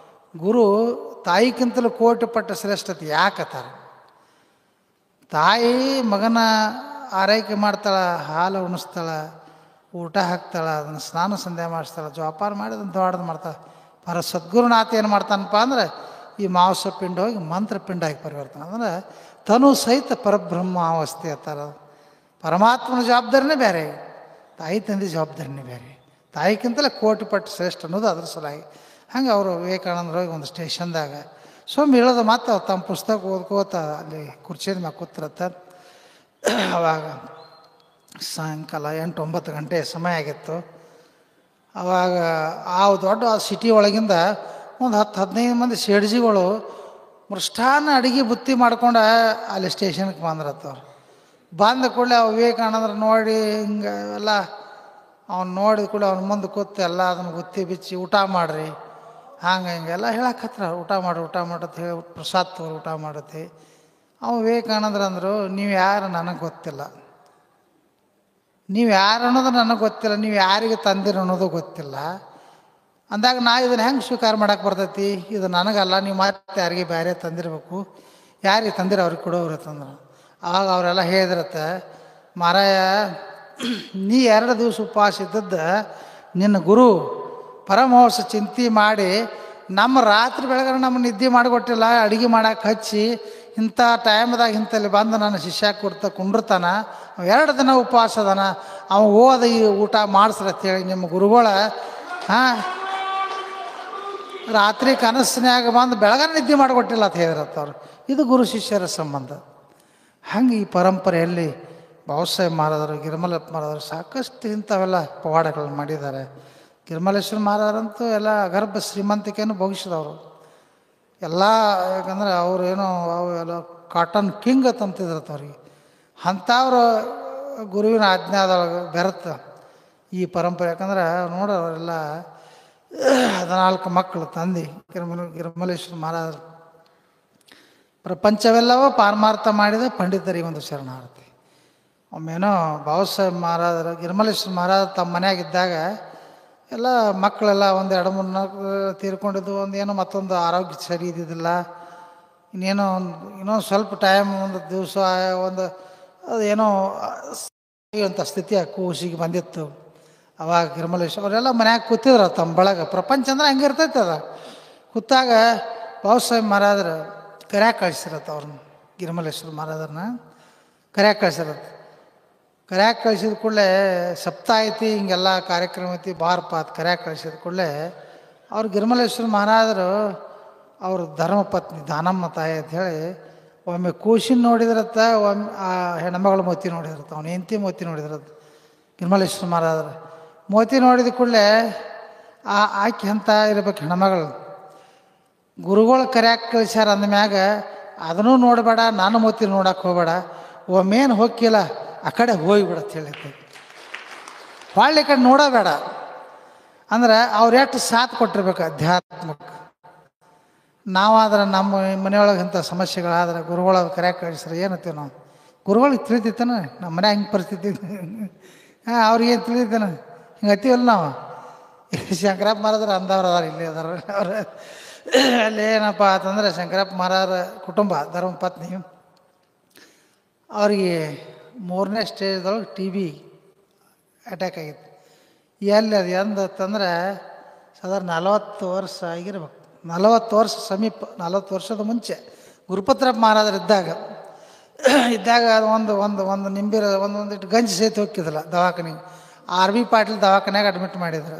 ಗುರು ತಾಯಿಗಿಂತಲೂ ಕೋಟಿ ಪಟ್ಟ ಶ್ರೇಷ್ಠತೆ. ಯಾಕತ್ತಾರೆ, ತಾಯಿ ಮಗನ ಆರೈಕೆ ಮಾಡ್ತಾಳೆ, ಹಾಲು ಉಣಿಸ್ತಾಳೆ, ಊಟ ಹಾಕ್ತಾಳೆ, ಅದನ್ನು ಸ್ನಾನ ಸಂಧ್ಯಾ ಮಾಡಿಸ್ತಾಳೆ, ಜೋಪಾನ ಮಾಡಿ ಅದನ್ನು ದೊಡ್ಡದು ಮಾಡ್ತಾಳೆ. ಸದ್ಗುರುನಾಥ ಏನು ಮಾಡ್ತಾನಪ್ಪ ಅಂದ್ರೆ ಈ ಮಾಂಸ ಪಿಂಡ ಹೋಗಿ ಮಂತ್ರಪಿಂಡ ಆಗಿ ಪರಿವರ್ತನೆ. ಅಂದ್ರೆ ತನು ಸಹಿತ ಪರಬ್ರಹ್ಮ ಅವಸ್ಥೆ ಅಂತಾರ. ಪರಮಾತ್ಮನ ಜವಾಬ್ದಾರಿನೇ ಬೇರೆ, ತಾಯಿ ತಂದೆ ಜವಾಬ್ದಾರಿನೇ ಬೇರೆ. ತಾಯಿಗಿಂತಲೇ ಕೋಟಿ ಪಟ್ಟು ಶ್ರೇಷ್ಠ ಅನ್ನೋದು ಅದ್ರ ಸಲುವಾಗಿ. ಹಂಗೆ ಅವರು ವಿವೇಕಾನಂದರು ಹೋಗಿ ಒಂದು ಸ್ಟೇಷನ್ದಾಗ ಸೊಮ್ಮೆ ಹೇಳೋದು ಮಾತು ಅವ್ರು ತಮ್ಮ ಪುಸ್ತಕ ಓದ್ಕೋತ ಅಲ್ಲಿ ಕುರ್ಚಿದ ಮ್ಯಾಗ ಕೂತಿರತ್ತ. ಅವಾಗ ಸಾಯಂಕಾಲ 8-9 ಗಂಟೆ ಸಮಯ ಆಗಿತ್ತು. ಅವಾಗ ಆ ದೊಡ್ಡ ಸಿಟಿ ಒಳಗಿಂದ ಒಂದು 10-15 ಮಂದಿ ಶೇಡ್ಜಿಗಳು ಮೃಷ್ಟಾನ್ನ ಅಡುಗೆ ಬುತ್ತಿ ಮಾಡ್ಕೊಂಡು ಅಲ್ಲಿ ಸ್ಟೇಷನ್ಗೆ ಬಂದ್ರತ್ತವ್ರು. ಬಂದ ಕೂಡಲೇ ಅವು ವಿವೇಕಾನಂದ್ರ ನೋಡಿ ಹಿಂಗೆ ಎಲ್ಲ ಅವ್ನು ನೋಡಿದ ಕೂಡ ಅವ್ನ ಮುಂದೆ ಕೂತು ಎಲ್ಲ ಅದನ್ನು ಗುತ್ತಿ ಬಿಚ್ಚಿ ಊಟ ಮಾಡಿರಿ ಹಂಗೆ ಹಿಂಗೆಲ್ಲ ಹೇಳಕತ್ರ. ಊಟ ಮಾಡತ್ತೆ ಹೇಳಿ ಪ್ರಸಾದ್ ತೋರು ಊಟ ಮಾಡತ್ತೆ. ಅವು ವಿವೇಕಾನಂದ್ರ ಅಂದರು, ನೀವು ಯಾರು ನನಗೆ ಗೊತ್ತಿಲ್ಲ, ನೀವು ಯಾರು ಅನ್ನೋದು ನನಗೆ ಗೊತ್ತಿಲ್ಲ, ನೀವು ಯಾರಿಗೆ ತಂದಿರ ಅನ್ನೋದು ಗೊತ್ತಿಲ್ಲ ಅಂದಾಗ ನಾ ಇದನ್ನು ಹೆಂಗೆ ಸ್ವೀಕಾರ ಮಾಡೋಕೆ ಬರ್ತೈತಿ? ಇದು ನನಗಲ್ಲ, ನೀವು ಮತ್ತೆ ಯಾರಿಗೆ ಬೇರೆ ತಂದಿರಬೇಕು, ಯಾರಿಗೆ ತಂದಿರ ಅವ್ರಿಗೆ ಕೊಡೋರು ತಂದ್ರು. ಆವಾಗ ಅವರೆಲ್ಲ ಹೇಳಿದ್ರತ್ತೆ, ಮಾರಾಯ ನೀ 2 ದಿವಸ ಉಪವಾಸ ಇದ್ದದ್ದು ನಿನ್ನ ಗುರು ಪರಮಹಂಸ ಚಿಂತೆ ಮಾಡಿ ನಮ್ಮ ರಾತ್ರಿ ಬೆಳಗ್ಗೆ ನಮ್ಮ ನಿದ್ದೆ ಮಾಡಿಕೊಟ್ಟಿಲ್ಲ, ಅಡುಗೆ ಮಾಡಕ್ಕೆ ಹಚ್ಚಿ ಇಂಥ ಟೈಮ್ದಾಗ ಇಂಥಲ್ಲಿ ಬಂದು ನನ್ನ ಶಿಷ್ಯ ಕೊಡ್ತಾ ಕುಂಡಿರ್ತಾನ, 2 ದಿನ ಉಪವಾಸ ಅದಾನ, ಅವ ಹೋದ ಈ ಊಟ ಮಾಡಿಸ್ರತ್ತೇಳಿ ನಿಮ್ಮ ಗುರುಗಳ ರಾತ್ರಿ ಕನಸಿನ್ಯಾಗ ಬಂದು ಬೆಳಗಾನ ನಿದ್ದೆ ಮಾಡಿಕೊಟ್ಟಿಲ್ಲ ಅಂತ ಹೇಳಿರತ್ತವ್ರು. ಇದು ಗುರು ಶಿಷ್ಯರ ಸಂಬಂಧ. ಹಂಗೆ ಈ ಪರಂಪರೆಯಲ್ಲಿ ಬಾಬಾಸಾಹೇಬ್ ಮಹಾರಾಜರು, ಗಿರಿಮಲಪ್ಪ ಮಹಾರಾಜರು ಸಾಕಷ್ಟು ಇಂಥವೆಲ್ಲ ಪವಾಡಗಳನ್ನು ಮಾಡಿದ್ದಾರೆ. ಗಿರಿಮಲೇಶ್ವರ ಮಹಾರಾಜರಂತೂ ಎಲ್ಲ ಅಗರ್ಭ ಶ್ರೀಮಂತಿಕೆಯನ್ನು ಭೋಗಿಸಿದವರು ಎಲ್ಲ. ಯಾಕಂದ್ರೆ ಅವರು ಏನೋ ಅವು ಎಲ್ಲ ಕಾಟನ್ ಕಿಂಗ್ ತಂತಿದ್ರತ್ತ ಅವ್ರಿಗೆ. ಅಂಥವ್ರ ಗುರುವಿನ ಆಜ್ಞಾದೊಳಗೆ ಬೆರೆತ ಈ ಪರಂಪರೆ. ಯಾಕಂದ್ರೆ ನೋಡೋರೆಲ್ಲ 14 ಮಕ್ಕಳು ತಂದು ಗಿರಿಮಲೇಶ್ವರ ಮಹಾರಾಜರು ಪ್ರಪಂಚವೆಲ್ಲವೂ ಪಾರಮಾರ್ಥ ಮಾಡಿದ ಪಂಡಿತರಿಗೆ ಒಂದು ಶರಣಾರ್ಥಿ. ಒಮ್ಮೇನೋ ಬಾಬಾಸಾಹೇಬ್ ಮಹಾರಾಜರು ಗಿರಿಮಲೇಶ್ವರ ಮಹಾರಾಜ ತಮ್ಮ ಮನೆಯಾಗಿದ್ದಾಗ ಎಲ್ಲ ಮಕ್ಕಳೆಲ್ಲ 1, 2, 3, 4 ತೀರ್ಕೊಂಡಿದ್ದು. ಒಂದೇನೋ ಮತ್ತೊಂದು ಆರೋಗ್ಯ ಸರಿ ಇದ್ದಿದ್ದಿಲ್ಲ. ಇನ್ನೊಂದು ಸ್ವಲ್ಪ ಟೈಮ್, ಒಂದು ದಿವಸ ಅದೇನೋ ಅಂತ ಸ್ಥಿತಿ ಕೂಸಿಗೆ ಬಂದಿತ್ತು. ಅವಾಗ ಗಿರಿಮಲೇಶ್ವರ ಅವರೆಲ್ಲ ಮನ್ಯಾಗ ಕೂತಿದ್ರು ತಮ್ಮ ಬಳಗ. ಪ್ರಪಂಚ ಅಂದ್ರೆ ಹಂಗೆ ಇರ್ತೈತೆ. ಅದ ಕೂತಾಗ ಬಾಬಾಸಾಹೇಬ್ ಮಹಾರಾಜರು ಕರ್ಯಾಕೆ ಕಳಿಸಿರತ್ತ ಅವ್ರನ್ನ, ಗಿರಿಮಲೇಶ್ವರ ಮಹಾರಾಜರನ್ನ ಕರ್ಯಾಕೆ ಕಳಿಸಿರತ್ತೆ. ಕರ್ಯಾಕೆ ಕಳಿಸಿದ ಕೂಡಲೇ ಸಪ್ತ ಐತಿ, ಹಿಂಗೆಲ್ಲ ಕಾರ್ಯಕ್ರಮ ಐತಿ, ಬಾರಪ್ಪ ಅದು ಕರ್ಯಾಕೆ ಕಳಿಸಿದ ಕೂಡಲೇ ಅವ್ರು ಗಿರಿಮಲೇಶ್ವರ ಮಹಾರಾಜರು ಅವ್ರ ಧರ್ಮಪತ್ನಿ ದಾನಮ್ಮ ತಾಯಿ ಅಂತ ಹೇಳಿ ಒಮ್ಮೆ ಕೂಸಿನ ನೋಡಿದ್ರತ್ತ, ಒಮ್ಮೆ ಆ ಹೆಣ್ಮಗಳ ಮೋತಿ ನೋಡಿದ್ರತ್ತ, ಅವ್ನ ಹೆಂಡತಿ ಮೋತಿ ನೋಡಿದ್ರತ್ತ. ಗಿರಿಮಲೇಶ್ವರ ಮಹಾರಾಜರು ಮೋತಿ ನೋಡಿದ ಕೂಡಲೇ ಆಕೆ ಅಂತ ಇರ್ಬೇಕು ಹೆಣ್ಮಗಳು. ಗುರುಗಳು ಕರ್ಯಾಕೆ ಕಳಿಸ್ಯಾರ ಅಂದಮ್ಯಾಗ ಅದನ್ನೂ ನೋಡಬೇಡ, ನಾನು ಮೋತಿ ನೋಡಕ್ಕೆ ಹೋಗಬೇಡ, ಒಮ್ಮೇನು ಹೋಗಿಲ್ಲ ಆ ಕಡೆ ಹೋಗಿಬಿಡತ್ತೆ ಹೇಳಿದ್ದೆ. ಹೊಳ್ಳಿ ಕಡೆ ನೋಡಬೇಡ ಅಂದ್ರೆ ಅವ್ರು ಎಷ್ಟು ಸಾಥ್ ಕೊಟ್ಟಿರ್ಬೇಕು ಅಧ್ಯಾತ್ಮಕ್ಕೆ. ನಾವಾದ್ರೆ ನಮ್ಮ ಮನೆಯೊಳಗೆ ಇಂಥ ಸಮಸ್ಯೆಗಳಾದ್ರೆ ಗುರುಗಳು ಕರ್ಯಾಕೆ ಕಳಿಸ್ರೆ ಏನತ್ತೀವಿ ನಾವು? ಗುರುಗಳಿಗೆ ತಿಳಿತೈತನ ನಮ್ಮ ಮನೆ ಹಿಂಗೆ ಪರಿಸ್ಥಿತಿ ಅವ್ರಿಗೇನು ತಿಳಿತೇನೆ ಹಿಂಗೆ ಹತ್ತೀವಲ್ಲ ನಾವು. ಶಂಕರಪ್ಪ ಮಹಾರಾಜರು ಅಂದವ್ರು ಅದಾರ, ಇಲ್ಲಿ ಅದಾರ ಅವ್ರು. ಅಲ್ಲಿ ಏನಪ್ಪ ಅಂತಂದ್ರೆ ಶಂಕರಪ್ಪ ಮಹಾರಾಜರ ಕುಟುಂಬ ಧರ್ಮಪತ್ನಿ ಅವ್ರಿಗೆ 3ನೇ ಸ್ಟೇಜ್ದೊಳಗೆ TB ಅಟ್ಯಾಕ್ ಆಗಿತ್ತು. ಎಲ್ಲಿ ಅದು ಎಂದತ್ತಂದ್ರೆ ಸಾಧಾರಣ 40 ವರ್ಷ ಆಗಿರ್ಬೇಕು, 40 ವರ್ಷ ಸಮೀಪ, 40 ವರ್ಷದ ಮುಂಚೆ ಗುರುಪತ್ರಪ್ಪ ಮಹಾರಾಜರು ಇದ್ದಾಗ ಒಂದು ಒಂದು ಒಂದು ನಿಂಬಿರ ಒಂದೊಂದಿಟ್ಟು ಗಂಜಿ ಸಹಿತ ಹೋಗಿದ್ದಿಲ್ಲ ದವಾಖಾನೆಗೆ. RV ಪಾಟೀಲ್ ದವಾಖಾನ್ಯಾಗ ಅಡ್ಮಿಟ್ ಮಾಡಿದ್ರು.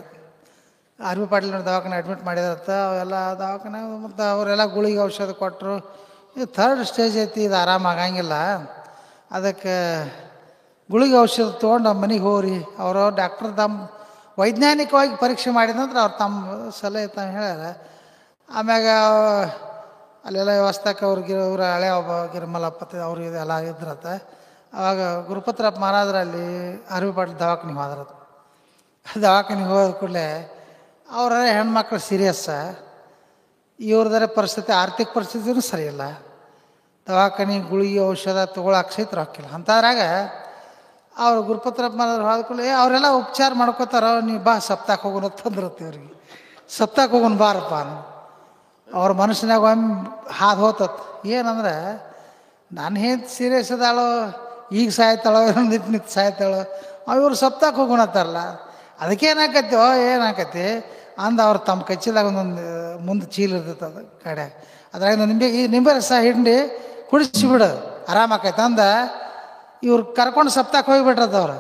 RV ಪಾಟೀಲ್ ದವಾಖಾನೆ ಅಡ್ಮಿಟ್ ಮಾಡಿದ್ರತ್ತ. ಅವೆಲ್ಲ ದವಾಖಾನೆ ಮತ್ತು ಅವರೆಲ್ಲ ಗುಳಿಗೆ ಔಷಧ ಕೊಟ್ಟರು. ಇದು 3rd ಸ್ಟೇಜ್ ಐತಿ, ಇದು ಆರಾಮಾಗಂಗಿಲ್ಲ, ಅದಕ್ಕೆ ಗುಳಿಗೆ ಔಷಧ ತೊಗೊಂಡು ಮನೆಗೆ ಹೋಗ್ರಿ. ಅವರು ಡಾಕ್ಟರ್ ತಮ್ಮ ವೈಜ್ಞಾನಿಕವಾಗಿ ಪರೀಕ್ಷೆ ಮಾಡಿದಂದ್ರೆ ಅವ್ರು ತಮ್ಮ ಸಲಹೆ ತಾವು ಹೇಳ್ಯಾರ. ಆಮ್ಯಾಗ ಅಲ್ಲೆಲ್ಲ ವ್ಯವಸ್ಥೆಗೆ ಅವ್ರ ಹಳೆ ಒಬ್ಬ ಗಿರಿಮಲಪ್ಪ ಅವ್ರು ಇದೆಲ್ಲ ಇದ್ರತ್ತ. ಆವಾಗ ಗುರುಪತ್ರಪ್ಪ ಮಹಾರಾಜರು ಅಲ್ಲಿ RV ಪಾಟೀಲ್ ದವಾಖಾನಿಗೆ ಹೋದ್ರತ್ತ. ದವಾಖಾನಿಗೆ ಹೋದ ಕೂಡಲೇ ಅವರ ಹೆಣ್ಮಕ್ಳು ಸೀರಿಯಸ್ಸ, ಇವ್ರದರೆ ಪರಿಸ್ಥಿತಿ, ಆರ್ಥಿಕ ಪರಿಸ್ಥಿತಿನೂ ಸರಿ ಇಲ್ಲ, ದವಾಖಾನೆ ಗುಳಿಗೆ ಔಷಧ ತೊಗೊಳಕ್ಕೆ ಸಹಿತ ರೊಕ್ಕಿಲ್ಲ. ಅಂಥದ್ರಾಗ ಅವ್ರು ಗುರುಪತ್ರಪ್ಪ ಮಹಾರಾಜರು ಹೋದ ಕೂಡಲೇ ಅವರೆಲ್ಲ ಉಪಚಾರ ಮಾಡ್ಕೋತಾರ. ನೀವು ಬಾ ಸಪ್ತಾಕ್ಕೆ ಹೋಗೋಣ ತಂದ್ರತ್ತೆ ಇವ್ರಿಗೆ. ಸಪ್ತಾಕ್ಕೆ ಹೋಗೋಣ ಬಾರಪ್ಪ ಅವ್ರ ಮನಸ್ಸಿನಾಗ ಒಮ್ಮೆ ಹಾದು ಹೋತತ್. ಏನಂದ್ರೆ ನಾನು ಏನು ಸೀರಿಯಸ್ ಅದಾಳೋ, ಈಗ ಸಾಯ್ತಾಳೋ, ನಿಂತು ಸಾಯ್ತಾಳೋ, ಇವ್ರು ಸಪ್ತಾಕ್ಕೆ ಹೋಗೋಣತ್ತಾರಲ್ಲ, ಅದಕ್ಕೇನಾಕತಿ ಏನಾಕತಿ ಅಂದ. ಅವ್ರು ತಮ್ಮ ಕಚ್ಚಿದಾಗ ಒಂದೊಂದು ಮುಂದೆ ಚೀಲ ಇರ್ತೈತೆ ಅದು ಕಡೆ ಅದ್ರಾಗ ನಿಂಬೆ ರಸ ಹಿಂಡಿ ಕುಡಿಸಿಬಿಡು ಆರಾಮಾಕೈತೆ ಅಂದ ಇವ್ರು ಕರ್ಕೊಂಡು ಸಪ್ತಾಕ್ ಹೋಗಿಬಿಟ್ರದವ್ರು.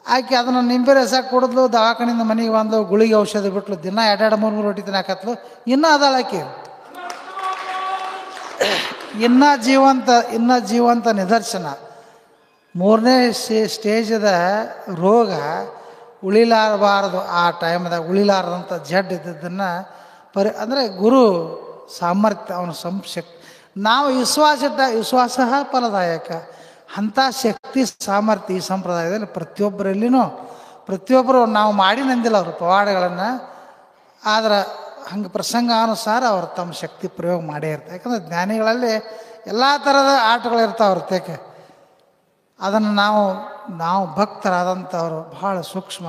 ಆಕೆ ಅದನ್ನು ನಿಂಬೆ ರಸ ಕುಡಿದ್ಲು, ದವಾಖಾನಿಂದ ಮನೆಗೆ ಬಂದು ಗುಳಿಗೆ ಔಷಧಿ ಬಿಟ್ಲು, ದಿನ 2-3 ರೊಟ್ಟಿ ತಿನ್ನಾಕತ್ಲು. ಇನ್ನೂ ಅದಾಳ ಆಕೆ, ಇನ್ನೂ ಜೀವಂತ ನಿದರ್ಶನ. 3ನೇ ಸ್ಟೇಜದ ರೋಗ ಉಳಿಲಾರಬಾರದು. ಆ ಟೈಮ್ದಾಗ ಉಳಿಲಾರದಂಥ ಜಡ್ ಇದ್ದದ್ದನ್ನು ಅಂದರೆ ಗುರು ಸಾಮರ್ಥ್ಯ, ಅವನ ಸಂಶಕ್ತಿ. ನಾವು ವಿಶ್ವಾಸ ಫಲದಾಯಕ. ಅಂಥ ಶಕ್ತಿ ಸಾಮರ್ಥ್ಯ ಈ ಸಂಪ್ರದಾಯದಲ್ಲಿ ಪ್ರತಿಯೊಬ್ಬರು ನಾವು ಮಾಡಿ ನಂದಿಲ್ಲ ಅವರು ಪವಾಡಗಳನ್ನು. ಆದ್ರೆ ಹಂಗೆ ಪ್ರಸಂಗಾನುಸಾರ ಅವರು ತಮ್ಮ ಶಕ್ತಿ ಪ್ರಯೋಗ ಮಾಡೇ ಇರ್ತಾರೆ. ಯಾಕಂದರೆ ಜ್ಞಾನಿಗಳಲ್ಲಿ ಎಲ್ಲ ಥರದ ಆಟಗಳಿರ್ತಾವೆ ಅವ್ರ ಅದನ್ನು ನಾವು ಭಕ್ತರಾದಂಥವರು ಭಾಳ ಸೂಕ್ಷ್ಮ,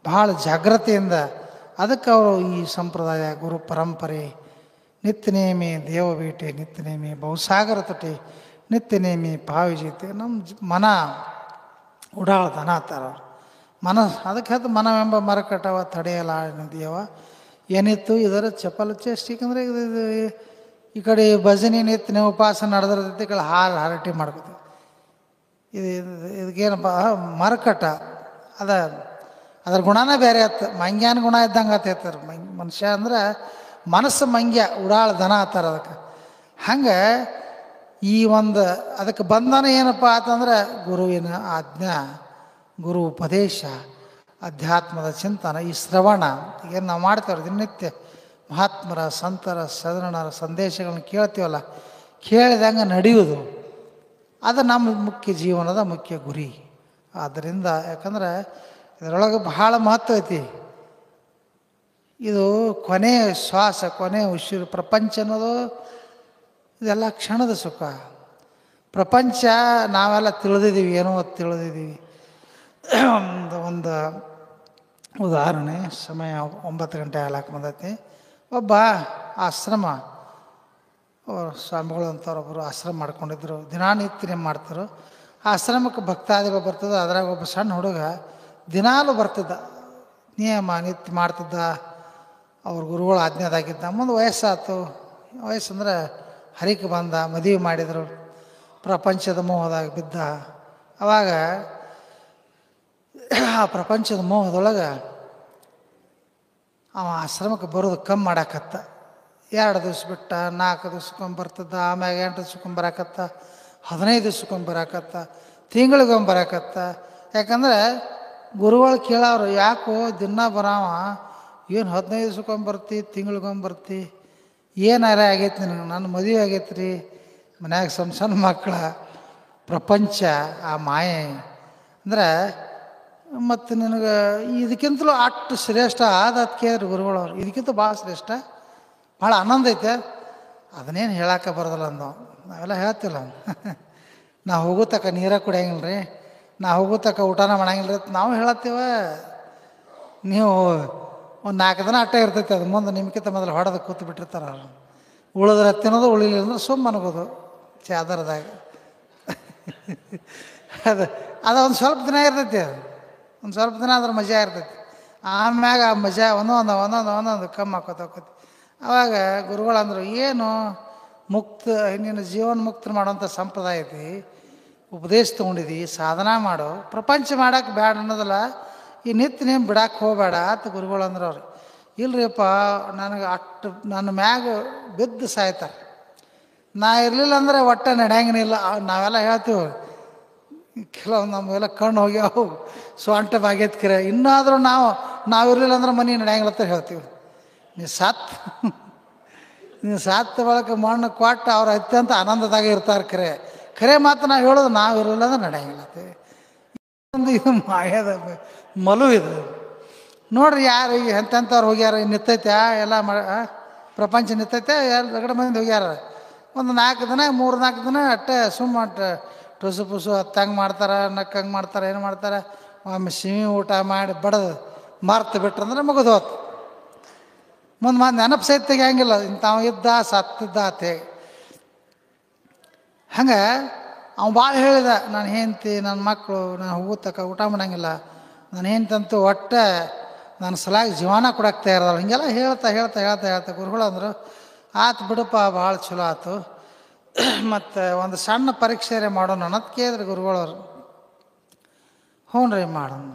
ಭಾಳ ಜಾಗ್ರತೆಯಿಂದ ಅದಕ್ಕೆ ಅವರು ಈ ಸಂಪ್ರದಾಯ ಗುರು ಪರಂಪರೆ ನಿತ್ಯ ನೇಮಿ ದೇವಬೇಟೆ, ನಿತ್ಯ ನೇಮಿ ಬಹುಸಾಗರ ತುಟಿ, ನಿತ್ಯ ನೇಮಿ ಪಾವಿಜೀತೆ. ನಮ್ಮ ಮನ ಉಡಾಳ ದನ ಅಂತಾರೆ ಅವ್ರು. ಅದಕ್ಕೆ ಅದು ಮನವೆಂಬ ಮರಕಟವ ತಡೆಯಲಾಡಿನದಿಯವ ಏನಿತ್ತು ಇದರ ಚಪಲ ಚೇಷ್ಟಿಕಂದ್ರೆ ಇದು ಈ ಕಡೆ ಭಜನೆ ನಿತ್ಯ ಉಪವಾಸ ನಡೆದಿರ್ತೈತಿ, ಈ ಕಡೆ ಹರಟಿ ಮಾಡ್ಕೋತೀವಿ. ಇದಕ್ಕೇನಪ್ಪ ಮರಕಟ ಅದ್ರ ಗುಣನೇ ಬೇರೆ ಆಯ್ತು. ಮಂಗ್ಯಾನ ಗುಣ ಇದ್ದಂಗೆ ಆತೈತಾರೆ. ಮನುಷ್ಯ ಅಂದ್ರೆ ಮನಸ್ಸು ಮಂಗ್ಯ, ಉಡಾಳ ದನ ಆತಾರ ಅದಕ್ಕೆ. ಹಂಗೆ ಈ ಅದಕ್ಕೆ ಬಂಧನ ಏನಪ್ಪ ಆತಂದ್ರೆ ಗುರುವಿನ ಆಜ್ಞಾ, ಗುರು ಉಪದೇಶ, ಅಧ್ಯಾತ್ಮದ ಚಿಂತನ, ಈ ಶ್ರವಣ ಏನು ನಾವು ಮಾಡ್ತೇವೆ ದಿನನಿತ್ಯ ಮಹಾತ್ಮರ ಸಂತರ ಸದರಣರ ಸಂದೇಶಗಳನ್ನ ಕೇಳ್ತೀವಲ್ಲ, ಕೇಳಿದಂಗೆ ನಡೆಯುವುದು ಅದು ನಮ್ಮ ಮುಖ್ಯ ಜೀವನದ ಮುಖ್ಯ ಗುರಿ. ಆದ್ದರಿಂದ ಯಾಕಂದ್ರೆ ಇದರೊಳಗೆ ಬಹಳ ಮಹತ್ವ ಐತಿ. ಇದು ಕೊನೆಯ ಶ್ವಾಸ, ಕೊನೆಯ ಉಸಿರು. ಪ್ರಪಂಚ ಅನ್ನೋದು ಇದೆಲ್ಲ ಕ್ಷಣದ ಸುಖ. ಪ್ರಪಂಚ ನಾವೆಲ್ಲ ತಿಳಿದಿದ್ದೀವಿ, ಏನೋ ತಿಳಿದಿದ್ದೀವಿ. ಒಂದು ಉದಾಹರಣೆ, ಸಮಯ 9 ಗಂಟೆ ಆಗ್ಲಾಕ ಬಂದೈತಿ. ಒಬ್ಬ ಆಶ್ರಮ ಸ್ವಾಮಿಗಳು ಅಂತವ್ರೊಬ್ಬರು ಆಶ್ರಮ ಮಾಡ್ಕೊಂಡಿದ್ರು, ದಿನನಿತ್ಯ ಮಾಡ್ತಾರೆ. ಆಶ್ರಮಕ್ಕೆ ಭಕ್ತಾದಿಗಳು ಬರ್ತದೆ. ಅದ್ರಾಗ ಒಬ್ಬ ಸಣ್ಣ ಹುಡುಗ ದಿನಾಲೂ ಬರ್ತಿದ್ದ, ನಿಯಮ ನಿತ್ಯ ಮಾಡ್ತಿದ್ದ, ಅವ್ರ ಗುರುಗಳು ಆಜ್ಞಾದಾಗಿದ್ದ. ಮುಂದೆ ವಯಸ್ಸಾಯ್ತು. ವಯಸ್ಸಂದ್ರೆ ಹರಿಕೆ ಬಂದ, ಮದುವೆ ಮಾಡಿದರು, ಪ್ರಪಂಚದ ಮೋಹದಾಗ ಬಿದ್ದ. ಅವಾಗ ಆ ಪ್ರಪಂಚದ ಮೋಹದೊಳಗೆ ಅವ ಆಶ್ರಮಕ್ಕೆ ಬರೋದು ಕಮ್ಮಿ ಮಾಡಾಕತ್ತ. 2 ದಿವ್ಸ ಬಿಟ್ಟ, 4 ದಿವ್ಸಕ್ಕೊಮ್ಮೆ ಬರ್ತದ, ಆಮ್ಯಾಗ 8 ದಿವ್ಸಕ್ಕೊಮ್ಮೆ ಬರಾಕತ್ತ, 15 ದಿವ್ಸಕ್ಕೊಮ್ಮೆ ಬರಾಕತ್ತ, ತಿಂಗಳಿಗೊಮ್ಮೆ ಬರಾಕತ್ತ. ಯಾಕಂದ್ರೆ ಗುರುಗಳು ಕೇಳೋರು, ಯಾಕೋ ದಿನ ಬರಾವ, ಏನು 15 ದಿವ್ಸಕ್ಕೊಮ್ಮೆ ಬರ್ತಿ, ತಿಂಗಳಿಗೊಮ್ಮೆ ಬರ್ತಿ, ಏನಾರ ಆಗೈತಿ ನಿನಗೆ? ನನ್ನ ಮದುವೆ ಆಗೈತಿ ರೀ, ಮನ್ಯಾಗ ಸಣ್ಣ ಮಕ್ಕಳ, ಪ್ರಪಂಚ, ಆ ಮಾಯೆ ಅಂದ್ರೆ ಮತ್ತು ನಿನಗೆ ಇದಕ್ಕಿಂತಲೂ ಅಷ್ಟು ಶ್ರೇಷ್ಠ ಆದತ್ ಕೇಳ್ರಿ ಗುರುಗಳವ್ರು. ಇದಕ್ಕಿಂತ ಭಾಳ ಶ್ರೇಷ್ಠ, ಭಾಳ ಆನಂದ ಐತೆ. ಅದನ್ನೇನು ಹೇಳಕ್ಕೆ ಬರೋದಿಲ್ಲ ಅಂದವು. ನಾವೆಲ್ಲ ಹೇಳ್ತಿಲ್ಲ. ನಾವು ಹೋಗೋ ತಕ್ಕ ನೀರ ಕುಡಿಯಂಗಿಲ್ಲ ರೀ, ನಾವು ಹೋಗೋ ತಕ್ಕ ಊಟನ ಮಾಡಂಗಿಲ್ಲ ರೀ ನಾವು ಹೇಳತ್ತೀವ. ನೀವು ಒಂದು 4 ದಿನ ಅಟ್ಟ ಇರ್ತೈತಿ, ಅದು ಮುಂದೆ ನಿಮ್ಗಿಂತ ಮೊದಲು ಹೊಡೆದು ಕೂತು ಬಿಟ್ಟಿರ್ತಾರೆ ಅವ್ರು. ಉಳಿದ್ರೆ ತಿನ್ನೋದು, ಉಳಿಲಿಲ್ಲ ಅಂದ್ರೆ ಸುಮ್ಮ ಅನ್ಬೋದು ಚಾದರದಾಗ. ಅದು ಒಂದು ಸ್ವಲ್ಪ ದಿನ ಇರ್ತೈತಿ, ಒಂದು ಸ್ವಲ್ಪ ದಿನ ಅದ್ರ ಮಜಾ ಇರ್ತೈತಿ. ಆಮ್ಯಾಗ ಆ ಮಜಾ ಒಂದೊಂದು ಕಮ್ಮಿ ಹಾಕೋತ ಅವಾಗ ಗುರುಗಳಂದ್ರು, ಏನು ನೀನು ಜೀವನ ಮುಕ್ತ ಮಾಡೋಂಥ ಸಂಪ್ರದಾಯ ಐತಿ, ಉಪದೇಶ ತೊಗೊಂಡಿದ್ದಿ, ಸಾಧನ ಮಾಡು, ಪ್ರಪಂಚ ಮಾಡೋಕೆ ಬೇಡ ಅನ್ನೋದಲ್ಲ, ಈ ನಿತ್ಯ ನೇಮ್ ಬಿಡಕ್ಕೆ ಹೋಗಬೇಡ ಅಂತ ಗುರುಗಳಂದ್ರೆ ಅವ್ರು. ಇಲ್ರಿಪ್ಪ, ನನಗೆ ಅಷ್ಟು ನನ್ನ ಮ್ಯಾಗ ಬಿದ್ದು ಸಾಯ್ತಾರೆ, ನಾ ಇರಲಿಲ್ಲ ಅಂದ್ರೆ ಒಟ್ಟೆ ನಡೆಯಂಗಿಲ್ಲ. ನಾವೆಲ್ಲ ಹೇಳ್ತೀವಿ, ಕೆಲವೊಂದು ನಮಗೆಲ್ಲ ಕಣ್ಣು ಹೋಗ್ಯಾವು, ಸ್ವಂಟ ಬಾಗೈತ್ಕಿರ. ಇನ್ನಾದರೂ ನಾವು ಇರಲಿಲ್ಲ ಅಂದ್ರೆ ಮನೆ ನಡೆಯಂಗಿಲ್ಲ ಅಂತ ಹೇಳ್ತೀವಿ. ನೀವು ಸತ್ತ ಬಳಕ ಮಣ್ಣು ಕೊಟ್ಟು ಅವ್ರು ಅತ್ಯಂತ ಆನಂದದಾಗ ಇರ್ತಾರೆ. ಖರೆ ಮಾತು ನಾವು ಹೇಳೋದು, ನಾವು ಇರಲಿಲ್ಲ ಅಂದ್ರೆ ನಡೆಯಂಗಿಲ್ಲತ್ತೆ. ಇದು ಮಾಯದ ಮಲು ಇದು ನೋಡ್ರಿ. ಯಾರು ಈಗ ಎಂತೆಂಥವ್ರು ಹೋಗ್ಯಾರ, ನಿತ್ತೈತೆ ಎಲ್ಲ ಪ್ರಪಂಚ ನಿತ್ತೈತೆ, ಎರಡು ಮಂದಿ ಹೋಗ್ಯಾರ. ಒಂದು 4 ದಿನ 3-4 ದಿನ ಅಟ್ಟೆ ಸುಮ್ಮ ಟುಸು ಪುಸು ಹತ್ತಂಗೆ ಮಾಡ್ತಾರೆ, ನಕ್ಕಂಗೆ ಮಾಡ್ತಾರೆ, ಏನು ಮಾಡ್ತಾರೆ. ಒಮ್ಮೆ ಸಿಮಿ ಊಟ ಮಾಡಿ ಬಡದು ಮರ್ತು ಬಿಟ್ರಂದ್ರೆ ಮುಗಿದು ಹೋತು. ಮುಂದೆ ನೆನಪು ಸಹಿತ ತೆಗಿಯಂಗಿಲ್ಲ, ಇಂಥವ ಇದ್ದ ಸತ್ತಿದ್ದ ಆತೆ. ಹಂಗೆ ಅವ್ನು ಭಾಳ ಹೇಳಿದ, ನಾನು ಹೆಂಡ್ತಿ, ನನ್ನ ಮಕ್ಕಳು, ನಾನು ಹೋಗುತ್ತಕ್ಕ ಊಟ ಮಾಡಂಗಿಲ್ಲ, ನಾನು ಹೆಂಡ್ತಂತೂ ಒಟ್ಟೆ ನನ್ನ ಸಲಾಗಿ ಜೀವನ ಕೊಡಕ್ಕೆ ತಯಾರದಲ್ಲ. ಹಿಂಗೆಲ್ಲ ಹೇಳ್ತಾ ಗುರುಗಳು ಅಂದರು, ಆತು ಬಿಡಪ್ಪ, ಭಾಳ ಚಲೋ ಆಯ್ತು. ಮತ್ತು ಒಂದು ಸಣ್ಣ ಪರೀಕ್ಷೆ ಮಾಡೋಣ ಅನ್ನೋದು ಕೇಳಿದ್ರು ಗುರುಗಳವ್ರು. ಹ್ಞೂ ರೀ ಮಾಡೋಣ.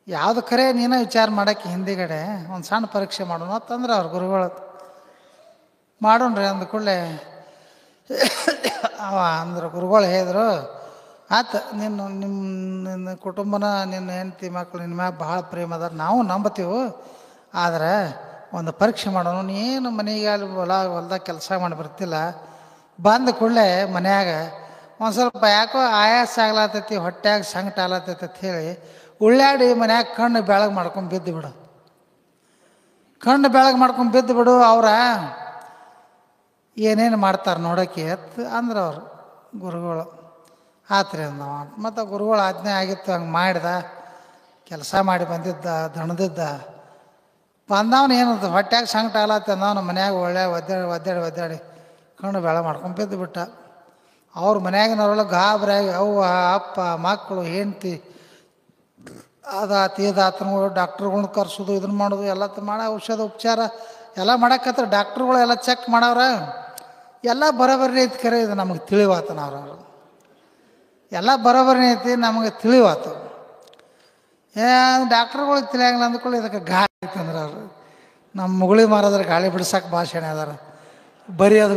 ಯಾವುದು ಖರೆ ನೀನು ವಿಚಾರ ಮಾಡೋಕ್ಕೆ ಹಿಂದಿಗಡೆ ಒಂದು ಸಣ್ಣ ಪರೀಕ್ಷೆ ಮಾಡೋಣ ಅಂತಂದ್ರೆ ಅವ್ರು ಗುರುಗಳು. ಮಾಡೋಣ್ರಿ ಅಂದ ಕೂಡಲೇ ಅವ ಅಂದ್ರೆ ಗುರುಗಳು ಹೇಳಿದ್ರು, ಆತು ನಿನ್ನ ಕುಟುಂಬನ, ನಿನ್ನ ಹೆಂಡತಿ ಮಕ್ಕಳು ನಿನ್ನ ಮ್ಯಾಗ ಭಾಳ ಪ್ರೇಮ ಅದ, ನಾವು ನಂಬತ್ತೀವಿ. ಆದರೆ ಒಂದು ಪರೀಕ್ಷೆ ಮಾಡೋಣ. ನೀನು ಮನೆಗೆ ಅಲ್ಲಿ ಹೊಲ್ದಾಗ ಕೆಲಸ ಮಾಡಿ ಬರ್ತಿಲ್ಲ, ಬಂದ ಕೂಡಲೇ ಮನ್ಯಾಗ ಒಂದು ಸ್ವಲ್ಪ ಯಾಕೋ ಆಯಾಸ ಆಗ್ಲತ್ತೈತಿ, ಹೊಟ್ಯಾಗ ಸಂಕಟ ಆಗ್ಲತ್ತೈತಿ ಅಂತ ಹೇಳಿ ಉಳ್ಳಾಡಿ ಮನ್ಯಾಗ ಕಣ್ಣು ಬೆಳಗ್ಗೆ ಮಾಡ್ಕೊಂಡು ಬಿದ್ದು ಬಿಡು. ಕಣ್ಣು ಬೆಳಗ್ಗೆ ಮಾಡ್ಕೊಂಡು ಬಿದ್ದು ಬಿಡು, ಅವ್ರ ಏನೇನು ಮಾಡ್ತಾರೆ ನೋಡೋಕೆ ಅಂದ್ರೆ ಅವ್ರು ಗುರುಗಳು. ಆತ್ರಿ ಅಂದವ. ಮತ್ತು ಗುರುಗಳು ಆಜ್ಞೆ ಆಗಿತ್ತು, ಹಂಗೆ ಮಾಡಿದ. ಕೆಲಸ ಮಾಡಿ ಬಂದಿದ್ದ, ದಣದಿದ್ದ. ಬಂದವನು ಏನಂತ ಹೊಟ್ಯಾಗ ಸಂಕಟ ಆಗ್ಲತ್ತ ಅಂದವನು ಮನ್ಯಾಗ ಒಳ್ಳೆ ಒದ್ದಾಡಿ ಕಣ್ಣು ಬೆಳ ಮಾಡ್ಕೊಂಡು ಬಿದ್ದು ಬಿಟ್ಟ. ಅವ್ರ ಮನ್ಯಾಗಿನವ್ರೆಲ್ಲ ಗಾಬರಿಯಾಗಿ ಅವ್ವ ಅಪ್ಪ ಮಕ್ಕಳು ಹೆಂಡ್ತಿ ಅದಾತು ಇದಾತನು ಡಾಕ್ಟ್ರುಗಳ್ನ ಕರ್ಸೋದು, ಇದನ್ನು ಮಾಡೋದು ಎಲ್ಲ ಮಾಡೋ ಔಷಧ ಉಪಚಾರ ಎಲ್ಲ ಮಾಡಕತ್ರ. ಡಾಕ್ಟ್ರುಗಳು ಎಲ್ಲ ಚೆಕ್ ಮಾಡವ್ರ, ಎಲ್ಲ ಬರೋಬರಿ ಐತಿ. ಖರೆ ಇದು ನಮಗೆ ತಿಳಿವಾತನ ಅವ್ರವ್ರು ಎಲ್ಲ ಬರೋಬರಿ ಐತಿ, ನಮಗೆ ತಿಳಿವಾತು. ಡಾಕ್ಟ್ರುಗಳಿಗೆ ತಿಳಿಯಂಗಿಲ್ಲ ಅಂದ್ಕೊಳ್ಳಿ. ಇದಕ್ಕೆ ಗಾಳಿ ಐತಿ ಅಂದ್ರೆ ಅವರು ನಮ್ಮ ಮುಗುಳಿ ಮಾರಾದ್ರೆ ಗಾಳಿ ಬಿಡ್ಸಕ್ಕೆ ಭಾಷಣ ಅದಾರ ಬರೀ ಅದು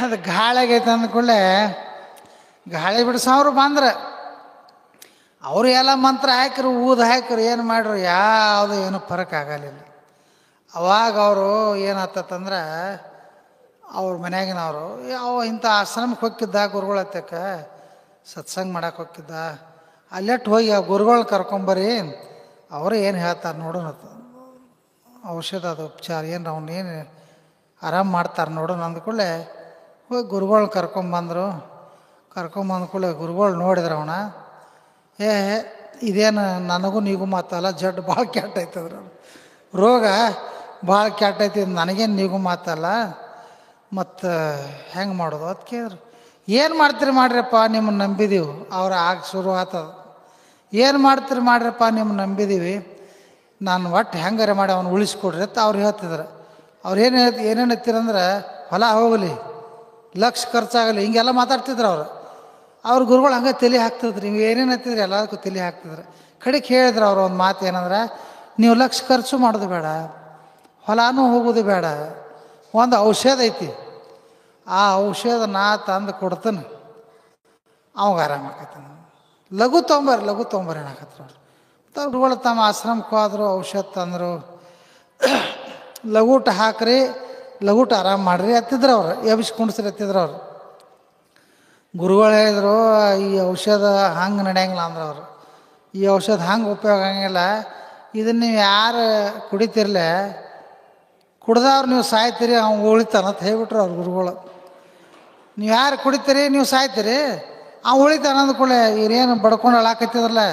ಅದು ಗಾಳಿಗೈತೆ ಅಂದ್ಕೊಳ್ಳೆ ಗಾಳಿ ಬಿಡಿಸೋರು ಬಂದ್ರೆ ಅವರು ಎಲ್ಲ ಮಂತ್ರ ಹಾಕಿರು, ಊದು ಹಾಕಿರು, ಏನು ಮಾಡ್ರು, ಯಾವುದು ಏನು ಫರಕ್ ಆಗಲಿಲ್ಲ. ಅವಾಗ ಅವರು ಏನಾಗ್ತಂದ್ರೆ ಅವ್ರ ಮನ್ಯಾಗಿನವರು ಇಂಥ ಆಶ್ರಮಕ್ಕೆ ಹೋಗಿದ್ದ ಗುರುಗಳ ಹತ್ತಕ್ಕೆ ಸತ್ಸಂಗ ಮಾಡಕ್ಕೆ ಹೋಗಿದ್ದ. ಅಲ್ಲೆಟ್ಟು ಹೋಗಿ ಆ ಗುರುಗಳು ಕರ್ಕೊಂಬರಿ, ಅವರು ಏನು ಹೇಳ್ತಾರೆ ನೋಡೋಣ, ಔಷಧ ಅದು ಉಪಚಾರ ಏನು ಅವನೇನು ಆರಾಮ್ ಮಾಡ್ತಾರೆ ನೋಡೋಣ ಅಂದ್ಕೊಳ್ಳೆ ಹೋಗಿ ಗುರುಗಳನ್ನ ಕರ್ಕೊಂಬಂದರು. ಕರ್ಕೊಂಬಂದ್ಕೊಳ್ಳೆ ಗುರುಗಳು ನೋಡಿದ್ರು ಅವನ, ಇದೇನು ನನಗೂ ನೀಗೂ ಮಾತಲ್ಲ, ಜಡ್ಡು ಭಾಳ ಕೆಟ್ಟೈತದ್ರ, ರೋಗ ಭಾಳ ಕೆಟ್ಟೈತಿ, ನನಗೇನು ನೀಗೂ ಮಾತಲ್ಲ, ಮತ್ತು ಹೆಂಗೆ ಮಾಡೋದು ಅಂತ ಕೇಳಿದ್ರು. ಏನು ಮಾಡ್ತೀರಿ ಮಾಡ್ರಿಪ್ಪ, ನಿಮ್ಮನ್ನು ನಂಬಿದೀವಿ. ಅವ್ರು ಆಗ ಶುರು ಆತದ. ಏನು ಮಾಡ್ತೀರಿ ಮಾಡ್ರಪ್ಪ, ನಿಮ್ಮನ್ನು ನಂಬಿದ್ದೀವಿ, ನಾನು ಒಟ್ಟು ಹೆಂಗಾರೆ ಮಾಡಿ ಅವನು ಉಳಿಸ್ಕೊಡ್ರಿ ಅಂತ ಅವ್ರು ಹೇಳ್ತಿದ್ರು. ಅವ್ರು ಏನೇನು ಹತ್ತಿರಂದ್ರೆ ಹೊಲ ಹೋಗಲಿ, ಲಕ್ಷ ಖರ್ಚಾಗಲಿ, ಹಿಂಗೆಲ್ಲ ಮಾತಾಡ್ತಿದ್ರು ಅವರು. ಅವ್ರ ಗುರುಗಳು ಹಂಗೆ ತಲೆ ಹಾಕ್ತಿದ್ರು. ನೀವು ಏನೇನು ಹತ್ತಿದ್ರಿ ಎಲ್ಲದಕ್ಕೂ ತಲೆ ಹಾಕ್ತಿದ್ರು. ಕಡೆಗೆ ಹೇಳಿದ್ರು ಅವರು ಒಂದು ಮಾತು ಏನಂದ್ರೆ, ನೀವು ಲಕ್ಷ ಖರ್ಚು ಮಾಡೋದು ಬೇಡ, ಹೊಲನೂ ಹೋಗೋದು ಬೇಡ, ಒಂದು ಔಷಧ ಐತಿ, ಆ ಔಷಧ ನಾ ತಂದು ಕೊಡ್ತಾನೆ, ಅವಾಗ ಆರಾಮಾಕೈತೆ. ಲಘು ತೊಗೊಂಬರ್ರಿ ಏನಾಕತ್ರ ಅವ್ರು. ಗುರುಗಳು ತಮ್ಮ ಆಶ್ರಮಕ್ಕೆ ಹೋದ್ರು, ಔಷಧ ತಂದರು, ಲಘೂಟ ಹಾಕ್ರಿ, ಲಘೂಟ ಆರಾಮ ಮಾಡಿರಿ ಹತ್ತಿದ್ರು ಅವ್ರು, ಎಬ್ಬಿಸಿ ಕುಂಡಿಸ್ರಿ ಹತ್ತಿದ್ರು ಅವ್ರು. ಗುರುಗಳು ಹೇಳಿದ್ರು, ಈ ಔಷಧ ಹಂಗೆ ನಡೆಯಂಗಿಲ್ಲ ಅಂದ್ರೆ ಅವರು, ಈ ಔಷಧ ಹಂಗೆ ಉಪಯೋಗ ಆಗಂಗಿಲ್ಲ, ಇದನ್ನು ನೀವು ಯಾರು ಕುಡಿತಿರ್ಲೆ ಕುಡ್ದವ್ರು ನೀವು ಸಾಯ್ತೀರಿ, ಅವ್ನು ಉಳಿತಾನ ಅಂತ ಹೇಳ್ಬಿಟ್ರು ಅವ್ರು ಗುರುಗಳು. ನೀವು ಯಾರು ಕುಡಿತೀರಿ ನೀವು ಸಾಯ್ತೀರಿ, ಅವ್ನು ಉಳಿತಾನ ಅಂದ್ಕೊಳ್ಳೆ. ಇವ್ರೇನು ಬಡ್ಕೊಂಡು ಅಳಾಕತ್ತಿದ್ರಲ್ಲ,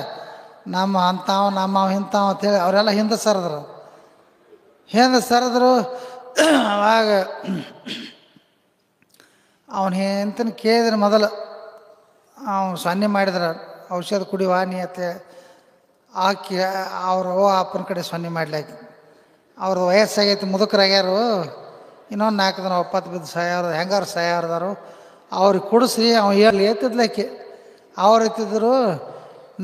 ನಮ್ಮ ಅಂಥವು ನಮ್ಮ ಇಂಥವು ಅಂತೇಳಿ ಅವರೆಲ್ಲ ಹಿಂದೆ ಸರಿದ್ರು. ಅವಾಗ ಅವನು ಎಂತನ ಕೇಳಿದ್ರೆ ಮೊದಲು ಅವನು ಸೊನ್ನೆ ಮಾಡಿದ್ರೆ, ಔಷಧ ಕುಡಿವಾ ನೀ ಅಂತ ಹಾಕಿ ಅವ್ರ ಅಪ್ಪನ ಕಡೆ ಸೊನ್ನೆ ಮಾಡ್ಲಾಕಿ. ಅವ್ರದ್ದು ವಯಸ್ಸಾಗೈತಿ, ಮುದುಕರಾಗ್ಯಾರು, ಇನ್ನೊಂದು 4 ದಿನ ಒಪ್ಪತ್ತು ಬಿದ್ದು ಸಾಯೋರು, ಹೆಂಗಾರು ಸಾಯೋರ್ದಾರು. ಅವ್ರಿಗೆ ಕುಡಿಸಿ ಅವ್ನು ಎತ್ತಿದ್ಲಕ್ಕೆ ಅವ್ರು ಎತ್ತಿದ್ರು.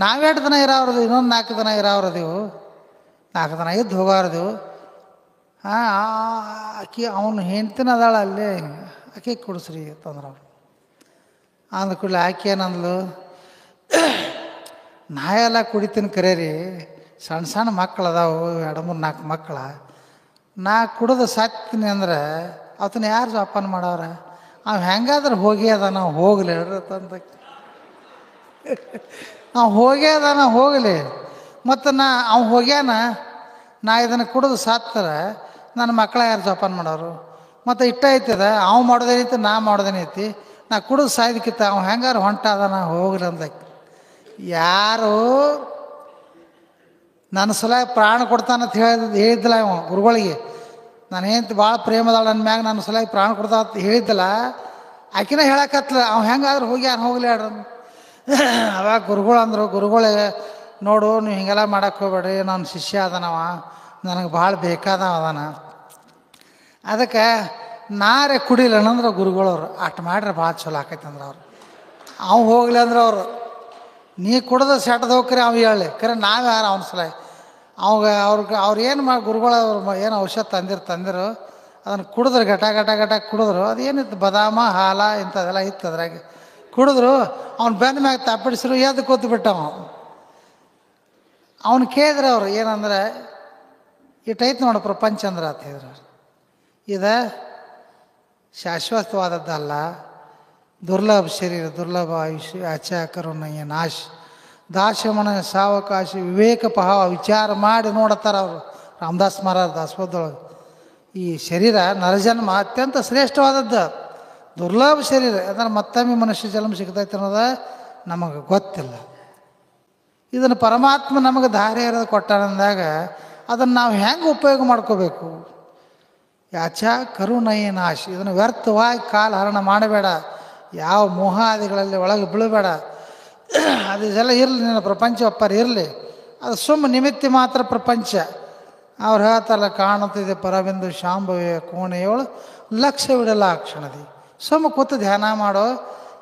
ನಾವೆಷ್ಟು ದಿನ ಇರೋರದು, ಇನ್ನೊಂದು 4 ದಿನ ಇರೋರದೀವು, 4 ದಿನ ಇದ್ದು ಹೋಗೋರದೀವು. ಆಕಿ ಅವನು ಹೆಂಡ್ತಿನ ಅದಾಳ ಅಲ್ಲಿ, ಆಕೆ ಕುಡಿಸ್ರಿ ಅಂತಂದ್ರೆ ಅವ್ರು. ಅಂದ ಕೂಡಲೇ ಆಕೆ ಏನಂದ್ಲು, ನಾ ಎಲ್ಲ ಕುಡಿತೀನಿ ಕರೇರಿ, ಸಣ್ಣ ಸಣ್ಣ ಮಕ್ಕಳು ಅದಾವು, 2-3-4 ಮಕ್ಕಳ, ನಾ ಕುಡಿದು ಸಾತ್ತೀನಿ ಅಂದ್ರೆ ಅವತ್ತನ್ನ ಯಾರು ಜೋಪಾನ ಮಾಡವ್ರ, ಅವು ಹೆಂಗಾದ್ರೆ ಹೋಗಿ ಅದ, ನಾವು ಹೋಗಲಿ ತಂದ, ನಾವು ಹೋಗಲಿ. ಮತ್ತು ಅವ್ನು ಹೋಗ್ಯಾನ, ನಾ ಇದನ್ನು ಕುಡಿದು ಸಾತ್ತಾರೆ ನನ್ನ ಮಕ್ಕಳ ಯಾರು ಜೋಪಾನ ಮಾಡೋರು, ಮತ್ತು ಇಷ್ಟ ಐತದ, ಅವು ಮಾಡೋದೇನೈತಿ ನಾ ಮಾಡೋದೇನೈತಿ, ನಾ ಕುಡಿದು ಸಾಯ್ದಕ್ಕಿತ್ತ ಅವ್ನು ಹೆಂಗಾರು ಹೊಂಟಾದ, ನಾ ಹೋಗ್ಲಿ ಅಂದಕ್ಕೆ. ಯಾರು ನನ್ನ ಸಲ ಪ್ರಾಣ ಕೊಡ್ತಾನಂತ ಹೇಳಿದ್ದಿಲ್ಲ ಅವ ಗುರುಗಳಿಗೆ. ನಾನು ಹೆಂಡ್ತಿ ಭಾಳ ಪ್ರೇಮದಾಳ ನನ್ನ ಮ್ಯಾಗ, ನನ್ನ ಸಲ ಪ್ರಾಣ ಕೊಡ್ತಾ ಅಂತ ಹೇಳಿದ್ದಲ್ಲ, ಆಕಿನ ಹೇಳಕತ್ಲ ಅವ್ನು ಹೆಂಗಾದ್ರೆ ಹೋಗ್ಲಿ ಆಡ್ರ. ಅವಾಗ ಗುರುಗಳು ಅಂದರು, ಗುರುಗಳೇ ನೋಡು ನೀವು ಹಿಂಗೆಲ್ಲ ಮಾಡಕ್ಕೆ ಹೋಗ್ಬೇಡ್ರಿ, ನನ್ನ ಶಿಷ್ಯ ಅದನವ, ನನಗೆ ಭಾಳ ಬೇಕಾದವ ಅದಾನ. ಅದಕ್ಕೆ ನಾರೇ ಕುಡಿಲ್ಲ ಅಂದ್ರೆ ಗುರುಗಳವ್ರು ಅಷ್ಟು ಮಾಡ್ರೆ ಭಾಳ ಚಲೋ ಆಕೈತೆ ಅಂದ್ರೆ ಅವ್ರು ಹೋಗ್ಲಿ ಅಂದ್ರೆ ಅವರು ನೀ ಕುಡ್ದು ಸೆಟ್ದು ಹೋಗ್ರಿ ಅವು ಹೇಳಿ ಖರೆ ನಾವು ಯಾರು ಅವನ ಸಲ ಅವ್ರು ಏನು ಮಾಡಿ ಗುರುಗಳು ಅವ್ರು ಏನು ಔಷಧ ತಂದಿರು ಅದನ್ನು ಕುಡಿದ್ರು ಘಟ ಕುಡಿದ್ರು ಅದೇನಿತ್ತು ಬದಾಮ ಹಾಲ ಇಂಥದ್ದೆಲ್ಲ ಇತ್ತು ಅದ್ರಾಗೆ ಕುಡಿದ್ರು ಅವ್ನು ಬೆಂದ ಮ್ಯಾಗ ತಪ್ಪಿಡಿಸ್ರು ಎದ್ದು ಕೂತು ಬಿಟ್ಟವ. ಅವ್ನು ಕೇಳಿದ್ರೆ ಅವ್ರು ಏನಂದ್ರೆ ಇಟ್ಟೈತೆ ನೋಡು ಪ್ರಪಂಚ ಅಂದ್ರೆ ಅಂತ ಹೇಳಿದ್ರು. ಇದು ಶಾಶ್ವತವಾದದ್ದಲ್ಲ, ದುರ್ಲಭ ಶರೀರ ದುರ್ಲಭ ಆಯುಷ್ಯ ಆಚಾಕರುಣಯ್ಯ ನಾಶ ದಾಶಮನ ಸಾವಕಾಶ ವಿವೇಕ ಪಹಾವ ವಿಚಾರ ಮಾಡಿ ನೋಡತ್ತಾರ ಅವರು. ರಾಮದಾಸ್ ಮಹಾರಾಜ್ ದಾಸಬೋಧದೊಳಗೆ ಈ ಶರೀರ ನರಜನ್ಮ ಅತ್ಯಂತ ಶ್ರೇಷ್ಠವಾದದ್ದು, ದುರ್ಲಭ ಶರೀರ. ಅದನ್ನು ಮತ್ತೊಮ್ಮೆ ಮನುಷ್ಯ ಜನ್ಮ ಸಿಗ್ತೈತೆ ಅನ್ನೋದು ನಮಗೆ ಗೊತ್ತಿಲ್ಲ. ಇದನ್ನು ಪರಮಾತ್ಮ ನಮಗೆ ದಾರಿ ಇರೋದು ಕೊಟ್ಟಾನಂದಾಗ ಅದನ್ನು ನಾವು ಹೆಂಗೆ ಉಪಯೋಗ ಮಾಡ್ಕೋಬೇಕು? ಯಾಚ ಕರುಣಯ್ಯ ನಾಶ. ಇದನ್ನು ವ್ಯರ್ಥವಾಗಿ ಕಾಲ ಹರಣ ಮಾಡಬೇಡ, ಯಾವ ಮೋಹಾದಿಗಳಲ್ಲಿ ಒಳಗೆ ಬೀಳಬೇಡ. ಅದೆಲ್ಲ ಇರಲಿ, ನಿನ್ನ ಪ್ರಪಂಚ ಒಪ್ಪರು ಇರಲಿ, ಅದು ಸುಮ್ಮ ನಿಮಿತ್ತಿ ಮಾತ್ರ ಪ್ರಪಂಚ. ಅವ್ರು ಹೇಳ್ತಾರಲ್ಲ, ಕಾಣುತ್ತಿದೆ ಪರವೆಂದು ಶಾಂಭವಿಯ ಕೋಣೆಯೋಳು ಲಕ್ಷ್ಯವಿಡಲ್ಲ ಆ ಕ್ಷಣದಿ. ಸುಮ್ಮ ಕೂತು ಧ್ಯಾನ ಮಾಡೋ,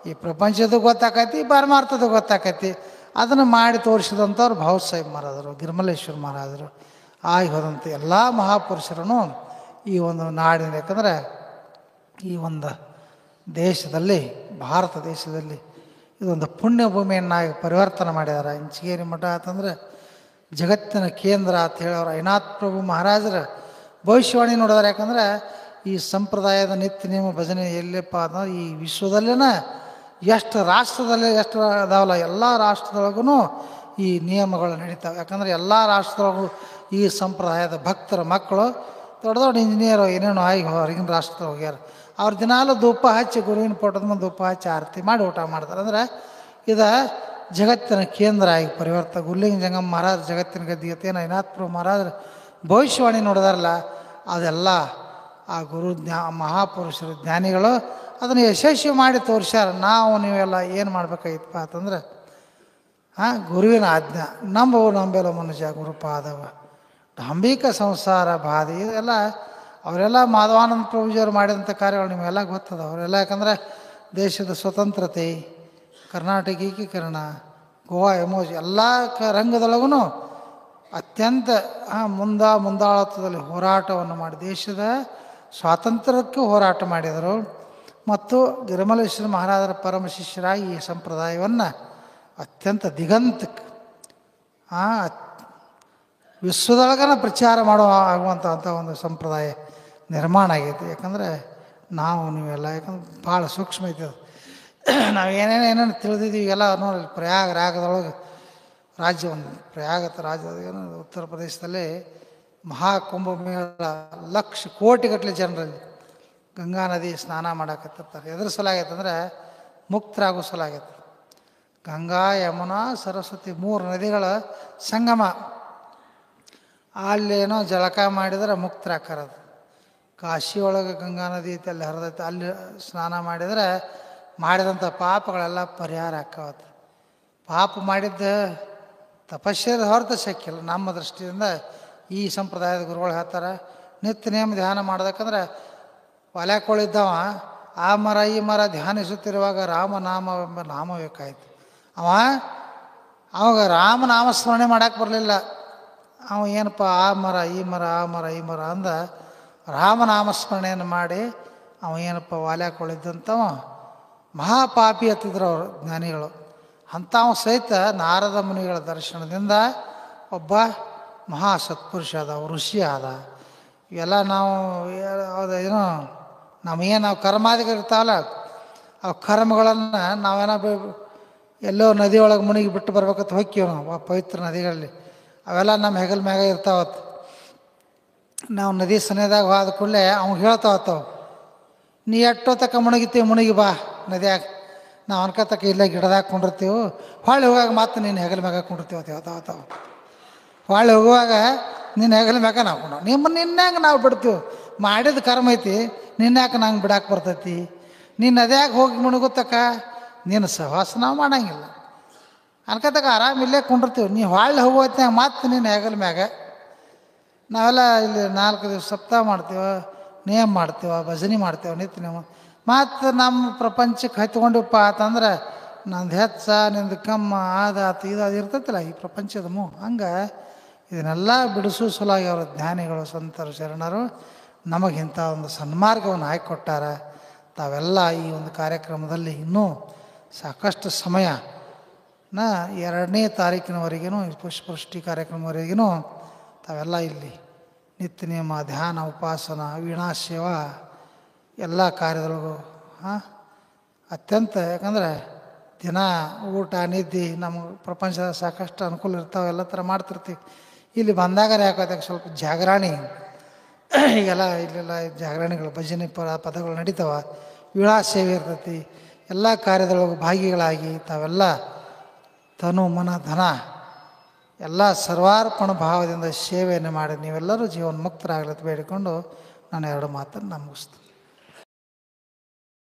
ಈ ಪ್ರಪಂಚದ್ದು ಗೊತ್ತಾಕೈತಿ, ಪರಮಾರ್ಥದ್ದು ಗೊತ್ತಾಕೈತಿ. ಅದನ್ನು ಮಾಡಿ ತೋರಿಸಿದಂಥವ್ರು ಭಾವಸಾಹೇಬ್ ಮಹಾರಾಜರು, ಗಿರಿಮಲೇಶ್ವರ ಮಹಾರಾಜರು ಆಗಿ ಹೋದಂಥ ಎಲ್ಲ ಮಹಾಪುರುಷರನ್ನು ಈ ಒಂದು ನಾಡಿನ, ಯಾಕಂದರೆ ಈ ಒಂದು ದೇಶದಲ್ಲಿ, ಭಾರತ ದೇಶದಲ್ಲಿ ಇದೊಂದು ಪುಣ್ಯ ಭೂಮಿಯನ್ನಾಗಿ ಪರಿವರ್ತನೆ ಮಾಡಿದ್ದಾರೆ. ಇಂಚಗೇರಿ ಮಠ ಅಂತಂದರೆ ಜಗತ್ತಿನ ಕೇಂದ್ರ ಅಂತ ಹೇಳಿ ಅವರು ಐನಾಥ್ ಪ್ರಭು ಮಹಾರಾಜರ ಭವಿಷ್ಯವಾಣಿ ನೋಡಿದಾರೆ. ಯಾಕಂದರೆ ಈ ಸಂಪ್ರದಾಯದ ನಿತ್ಯ ನಿಯಮ ಭಜನೆ ಎಲ್ಲಪ್ಪ ಅಂದ್ರೆ ಈ ವಿಶ್ವದಲ್ಲಿನ ಎಷ್ಟು ರಾಷ್ಟ್ರದಲ್ಲಿ ಎಷ್ಟು ಅದಾವಲ್ಲ, ಎಲ್ಲ ರಾಷ್ಟ್ರದೊಳಗೂ ಈ ನಿಯಮಗಳು ನಡೀತಾವೆ. ಯಾಕಂದರೆ ಎಲ್ಲ ರಾಷ್ಟ್ರದೊಳಗೂ ಈ ಸಂಪ್ರದಾಯದ ಭಕ್ತರ ಮಕ್ಕಳು ದೊಡ್ಡ ದೊಡ್ಡ ಇಂಜಿನಿಯರು ಏನೇನೋ ಆಗಿ ಹೊರಗಿನ ರಾಷ್ಟ್ರದಾಗ ಹೋಗ್ಯಾರ. ಅವ್ರ ದಿನಾಲು ಧೂಪ ಹಚ್ಚಿ ಗುರುವಿನ ಫೋಟೋದ ಮುಂದೆ ಧೂಪ ಹಚ್ಚಿ ಆರತಿ ಮಾಡಿ ಊಟ ಮಾಡ್ತಾರೆ. ಅಂದರೆ ಇದು ಜಗತ್ತಿನ ಕೇಂದ್ರ ಆಗಿ ಪರಿವರ್ತನೆ. ಗುರುಲಿಂಗ ಜಂಗಮ ಮಹಾರಾಜ್ ಜಗತ್ತಿನ ಗದ್ದಿಗತೇನು ಐನಾಥ್ಪುರ ಮಹಾರಾಜರು ಭವಿಷ್ಯವಾಣಿ ನೋಡಿದಾರಲ್ಲ, ಅದೆಲ್ಲ ಆ ಮಹಾಪುರುಷರು ಜ್ಞಾನಿಗಳು ಅದನ್ನು ಯಶಸ್ವಿ ಮಾಡಿ ತೋರಿಸ್ಯಾರ. ನಾವು ನೀವೆಲ್ಲ ಏನು ಮಾಡ್ಬೇಕಾಗಿತ್ತಪ್ಪ ಅಂತಂದ್ರೆ ಗುರುವಿನ ಆಜ್ಞಾ ನಂಬೆಲ್ಲ ಮನುಷ್ಯ ಗುರುಪಾದವ ಡಾಂಬಿಕ ಸಂಸಾರ ಬಾಧೆ ಇದೆಲ್ಲ ಅವರೆಲ್ಲ ಮಾಧವಾನಂದ ಪ್ರಭುಜಿಯವರು ಮಾಡಿದಂಥ ಕಾರ್ಯಗಳು ನಿಮಗೆಲ್ಲ ಗೊತ್ತದ. ಅವರೆಲ್ಲ ಯಾಕಂದರೆ ದೇಶದ ಸ್ವತಂತ್ರತೆ, ಕರ್ನಾಟಕ ಏಕೀಕರಣ, ಗೋವಾ ಎಮೋಜ್ ಎಲ್ಲ ರಂಗದೊಳಗೂ ಅತ್ಯಂತ ಮುಂದಾಳತ್ವದಲ್ಲಿ ಹೋರಾಟವನ್ನು ಮಾಡಿ ದೇಶದ ಸ್ವಾತಂತ್ರ್ಯಕ್ಕೆ ಹೋರಾಟ ಮಾಡಿದರು. ಮತ್ತು ಗಿರಿಮಲೇಶ್ವರ ಮಹಾರಾಜರ ಪರಮ ಶಿಷ್ಯರಾಗಿ ಈ ಸಂಪ್ರದಾಯವನ್ನು ಅತ್ಯಂತ ದಿಗಂತಕ್ಕೆ ವಿಶ್ವದೊಳಗನ ಪ್ರಚಾರ ಆಗುವಂಥ ಒಂದು ಸಂಪ್ರದಾಯ ನಿರ್ಮಾಣ ಆಗೈತಿ. ಯಾಕಂದರೆ ನೀವೆಲ್ಲ ಯಾಕಂದ್ರೆ ಭಾಳ ಸೂಕ್ಷ್ಮ ಐತಿ ಅದು. ನಾವು ಏನೇನು ತಿಳಿದಿದ್ದೀವಿ ಎಲ್ಲ ನೋಡಿ. ಪ್ರಯಾಗರಾಗದೊಳಗೆ ರಾಜ್ಯದ ಉತ್ತರ ಪ್ರದೇಶದಲ್ಲಿ ಮಹಾಕುಂಭಮೇಳ ಲಕ್ಷ ಕೋಟಿಗಟ್ಟಲೆ ಜನರಲ್ಲಿ ಗಂಗಾ ನದಿ ಸ್ನಾನ ಮಾಡಾಕತ್ತಿರ್ತಾರೆ. ಎದ್ರ ಸಲ ಆಗೈತಂದ್ರೆ ಮುಕ್ತರಾಗೋ ಸಲ ಆಗೈತೆ. ಗಂಗಾ ಯಮುನಾ ಸರಸ್ವತಿ 3 ನದಿಗಳ ಸಂಗಮ. ಅಲ್ಲೇನೋ ಜಳಕ ಮಾಡಿದ್ರೆ ಮುಕ್ತರಾಕರದು. ಕಾಶಿ ಒಳಗೆ ಗಂಗಾ ನದಿ ಐತೆ, ಅಲ್ಲಿ ಹರಿದೈತೆ, ಅಲ್ಲಿ ಸ್ನಾನ ಮಾಡಿದರೆ ಮಾಡಿದಂಥ ಪಾಪಗಳೆಲ್ಲ ಪರಿಹಾರ ಆಕ್ಕವತ್ತು. ಪಾಪ ಮಾಡಿದ್ದ ತಪಸ್ಸೆದ ಹೊರತು ಸಿಕ್ಕಿಲ್ಲ. ನಮ್ಮ ದೃಷ್ಟಿಯಿಂದ ಈ ಸಂಪ್ರದಾಯದ ಗುರುಗಳು ಹೇಳ್ತಾರೆ, ನಿತ್ಯ ನೇಮ ಧ್ಯಾನ ಮಾಡೋದಕ್ಕಂದ್ರೆ ಒಲೆಕೊಳ್ಳಿದ್ದವ ಆ ಮರ ಈ ಮರ ಧ್ಯಾನಿಸುತ್ತಿರುವಾಗ ರಾಮನಾಮವೆಂಬ ನಾಮ ಬೇಕಾಯ್ತು. ಅವಾಗ ರಾಮನಾಮಸ್ಮರಣೆ ಮಾಡೋಕ್ಕೆ ಬರಲಿಲ್ಲ. ಅವ ಏನಪ್ಪ ಆ ಮರ ಈ ಮರ ಆ ಮರ ಈ ಮರ ಅಂದ ರಾಮನಾಮಸ್ಮರಣೆಯನ್ನು ಮಾಡಿ ಅವ ಏನಪ್ಪ ವಾಲ್ಯಾಕೊಳ್ಳಿದ್ದಂಥವ ಮಹಾಪಾಪಿ ಹತ್ತಿದ್ರು ಅವರು ಜ್ಞಾನಿಗಳು. ಅಂಥವ ಸಹಿತ ನಾರದ ಮುನಿಗಳ ದರ್ಶನದಿಂದ ಒಬ್ಬ ಮಹಾ ಸತ್ಪುರುಷ ಆದ, ಋಷಿ ಆದ. ಇವೆಲ್ಲ ನಾವು ಏನೋ ನಾವು ಕರ್ಮಾದಿಗಳು ಇರ್ತಾವಲ್ಲ, ಆ ಕರ್ಮಗಳನ್ನು ನಾವೇನೋ ಎಲ್ಲೋ ನದಿಯೊಳಗೆ ಮುನಿಗೆ ಬಿಟ್ಟು ಬರ್ಬೇಕಂತ ಹೋಗ್ತೀವಿ ನಾವು ಆ ಪವಿತ್ರ ನದಿಗಳಲ್ಲಿ. ಅವೆಲ್ಲ ನಮ್ಮ ಹೆಗಲ ಮ್ಯಾಗ ಇರ್ತಾವತ್ತು. ನಾವು ನದಿ ಸನಿದಾಗ ಹೋದ ಕೂಡಲೇ ಅವ್ನು ಹೇಳ್ತಾವತ್ತವು, ನೀ ಎಷ್ಟೋ ತಕ್ಕ ಮುಣಗಿತೀವಿ, ಮುಣಗಿ ಬಾ ನದಿಯಾಗ. ನಾವು ಅನ್ಕೋತಕ್ಕ ಇಲ್ಲ ಗಿಡದಾಗ ಕೊಂಡಿರ್ತೀವಿ, ಹೊಳ್ಳಿ ಹೋಗುವಾಗ ಮತ್ತೆ ನೀನು ಹೆಗಲ ಮ್ಯಾಗ ಕೊಂಡಿರ್ತೀವಿ ಅಂತ ಹೇಳ್ತಾವತ್ತವು. ಹೊಳ್ಳಿ ಹೋಗುವಾಗ ನಿನ್ನ ಹೆಗಲ ಮ್ಯಾಗ ನಾವು ಕೊಂಡು ನಿನ್ನಂಗೆ ನಾವು ಬಿಡ್ತೀವಿ. ಮಾಡಿದ ಕರ್ಮ ಐತಿ, ನಿನ್ಯಾಕೆ ನಂಗೆ ಬಿಡಾಕೆ ಬರ್ತೈತಿ? ನೀನು ನದಿಯಾಗ ಹೋಗಿ ಮುಣಗುತ್ತಕ್ಕ ನೀನು ಸಹವಾಸ ನಾವು ಮಾಡಂಗಿಲ್ಲ ಅನ್ಕೋತಕ್ಕ ಆರಾಮ ಇಲ್ಲೇ ಕೊಂಡಿರ್ತೀವಿ. ನೀ ಹೊಳ್ಳಿ ಹೋಗುವತ್ನಾಗ ಮತ್ತೆ ನಿನ್ನ ಹೆಗಲ ಮ್ಯಾಗ ನಾವೆಲ್ಲ ಇಲ್ಲಿ 4 ದಿವಸ ಸಪ್ತಾಹ ಮಾಡ್ತೇವೆ, ನೇಮ ಮಾಡ್ತೇವೆ, ಭಜನೆ ಮಾಡ್ತೇವೆ, ನಿತ್ಯ ನೇಮ. ಮತ್ತು ನಮ್ಮ ಪ್ರಪಂಚಕ್ಕೆ ಹತ್ಕೊಂಡಿವಪ್ಪ ಅಂತಂದ್ರೆ ನಂದು ಹೆಚ್ಚ ನಿಂದು ಕಮ್ಮ ಆದಾತು ಇದು ಅದು ಇರ್ತೈತಿಲ್ಲ ಈ ಪ್ರಪಂಚದ ಹಂಗೆ ಇದನ್ನೆಲ್ಲ ಬಿಡಿಸೋ ಸಲುವಾಗಿ ಅವರ ಜ್ಞಾನಿಗಳು ಸಂತರು ಶರಣರು ನಮಗಿಂಥ ಒಂದು ಸನ್ಮಾರ್ಗವನ್ನು ಹಾಕಿಕೊಟ್ಟಾರ. ತಾವೆಲ್ಲ ಈ ಒಂದು ಕಾರ್ಯಕ್ರಮದಲ್ಲಿ ಇನ್ನೂ ಸಾಕಷ್ಟು ಸಮಯ 2ನೇ ತಾರೀಕಿನವರೆಗೂ ಪುಷ್ಪವೃಷ್ಟಿ ಕಾರ್ಯಕ್ರಮವರೆಗೂ ತಾವೆಲ್ಲ ಇಲ್ಲಿ ನಿತ್ಯ ನಿಯಮ, ಧ್ಯಾನ, ಉಪಾಸನ, ವೀಣಾ ಸೇವಾ ಎಲ್ಲ ಕಾರ್ಯದೊಳಗೂ ಅತ್ಯಂತ, ಯಾಕಂದರೆ ದಿನ ಊಟ ನಿದ್ದೆ ನಮ್ಮ ಪ್ರಪಂಚದ ಸಾಕಷ್ಟು ಅನುಕೂಲ ಇರ್ತಾವೆ, ಎಲ್ಲ ಥರ ಮಾಡ್ತಿರ್ತೀವಿ. ಇಲ್ಲಿ ಬಂದಾಗ ಯಾಕೆ ಸ್ವಲ್ಪ ಜಾಗರಣಿ ಈಗೆಲ್ಲ ಇಲ್ಲೆಲ್ಲ ಜಾಗರಣಿಗಳು ಭಜನೆ ಪದಗಳು ನಡೀತಾವೆ, ವೀಣಾ ಸೇವೆ ಇರ್ತೈತಿ. ಎಲ್ಲ ಕಾರ್ಯದೊಳಗೆ ಭಾಗಿಗಳಾಗಿ ತಾವೆಲ್ಲ ತನು ಮನ ಧನ ಎಲ್ಲ ಸರ್ವಾರ್ಪಣ ಭಾವದಿಂದ ಸೇವೆಯನ್ನು ಮಾಡಿ ನೀವೆಲ್ಲರೂ ಜೀವನ್ಮುಕ್ತರಾಗಲತ್ತು ಬೇಡಿಕೊಂಡು ನಾನು 2 ಮಾತನ್ನು ಮುಗಿಸ್ತೀನಿ.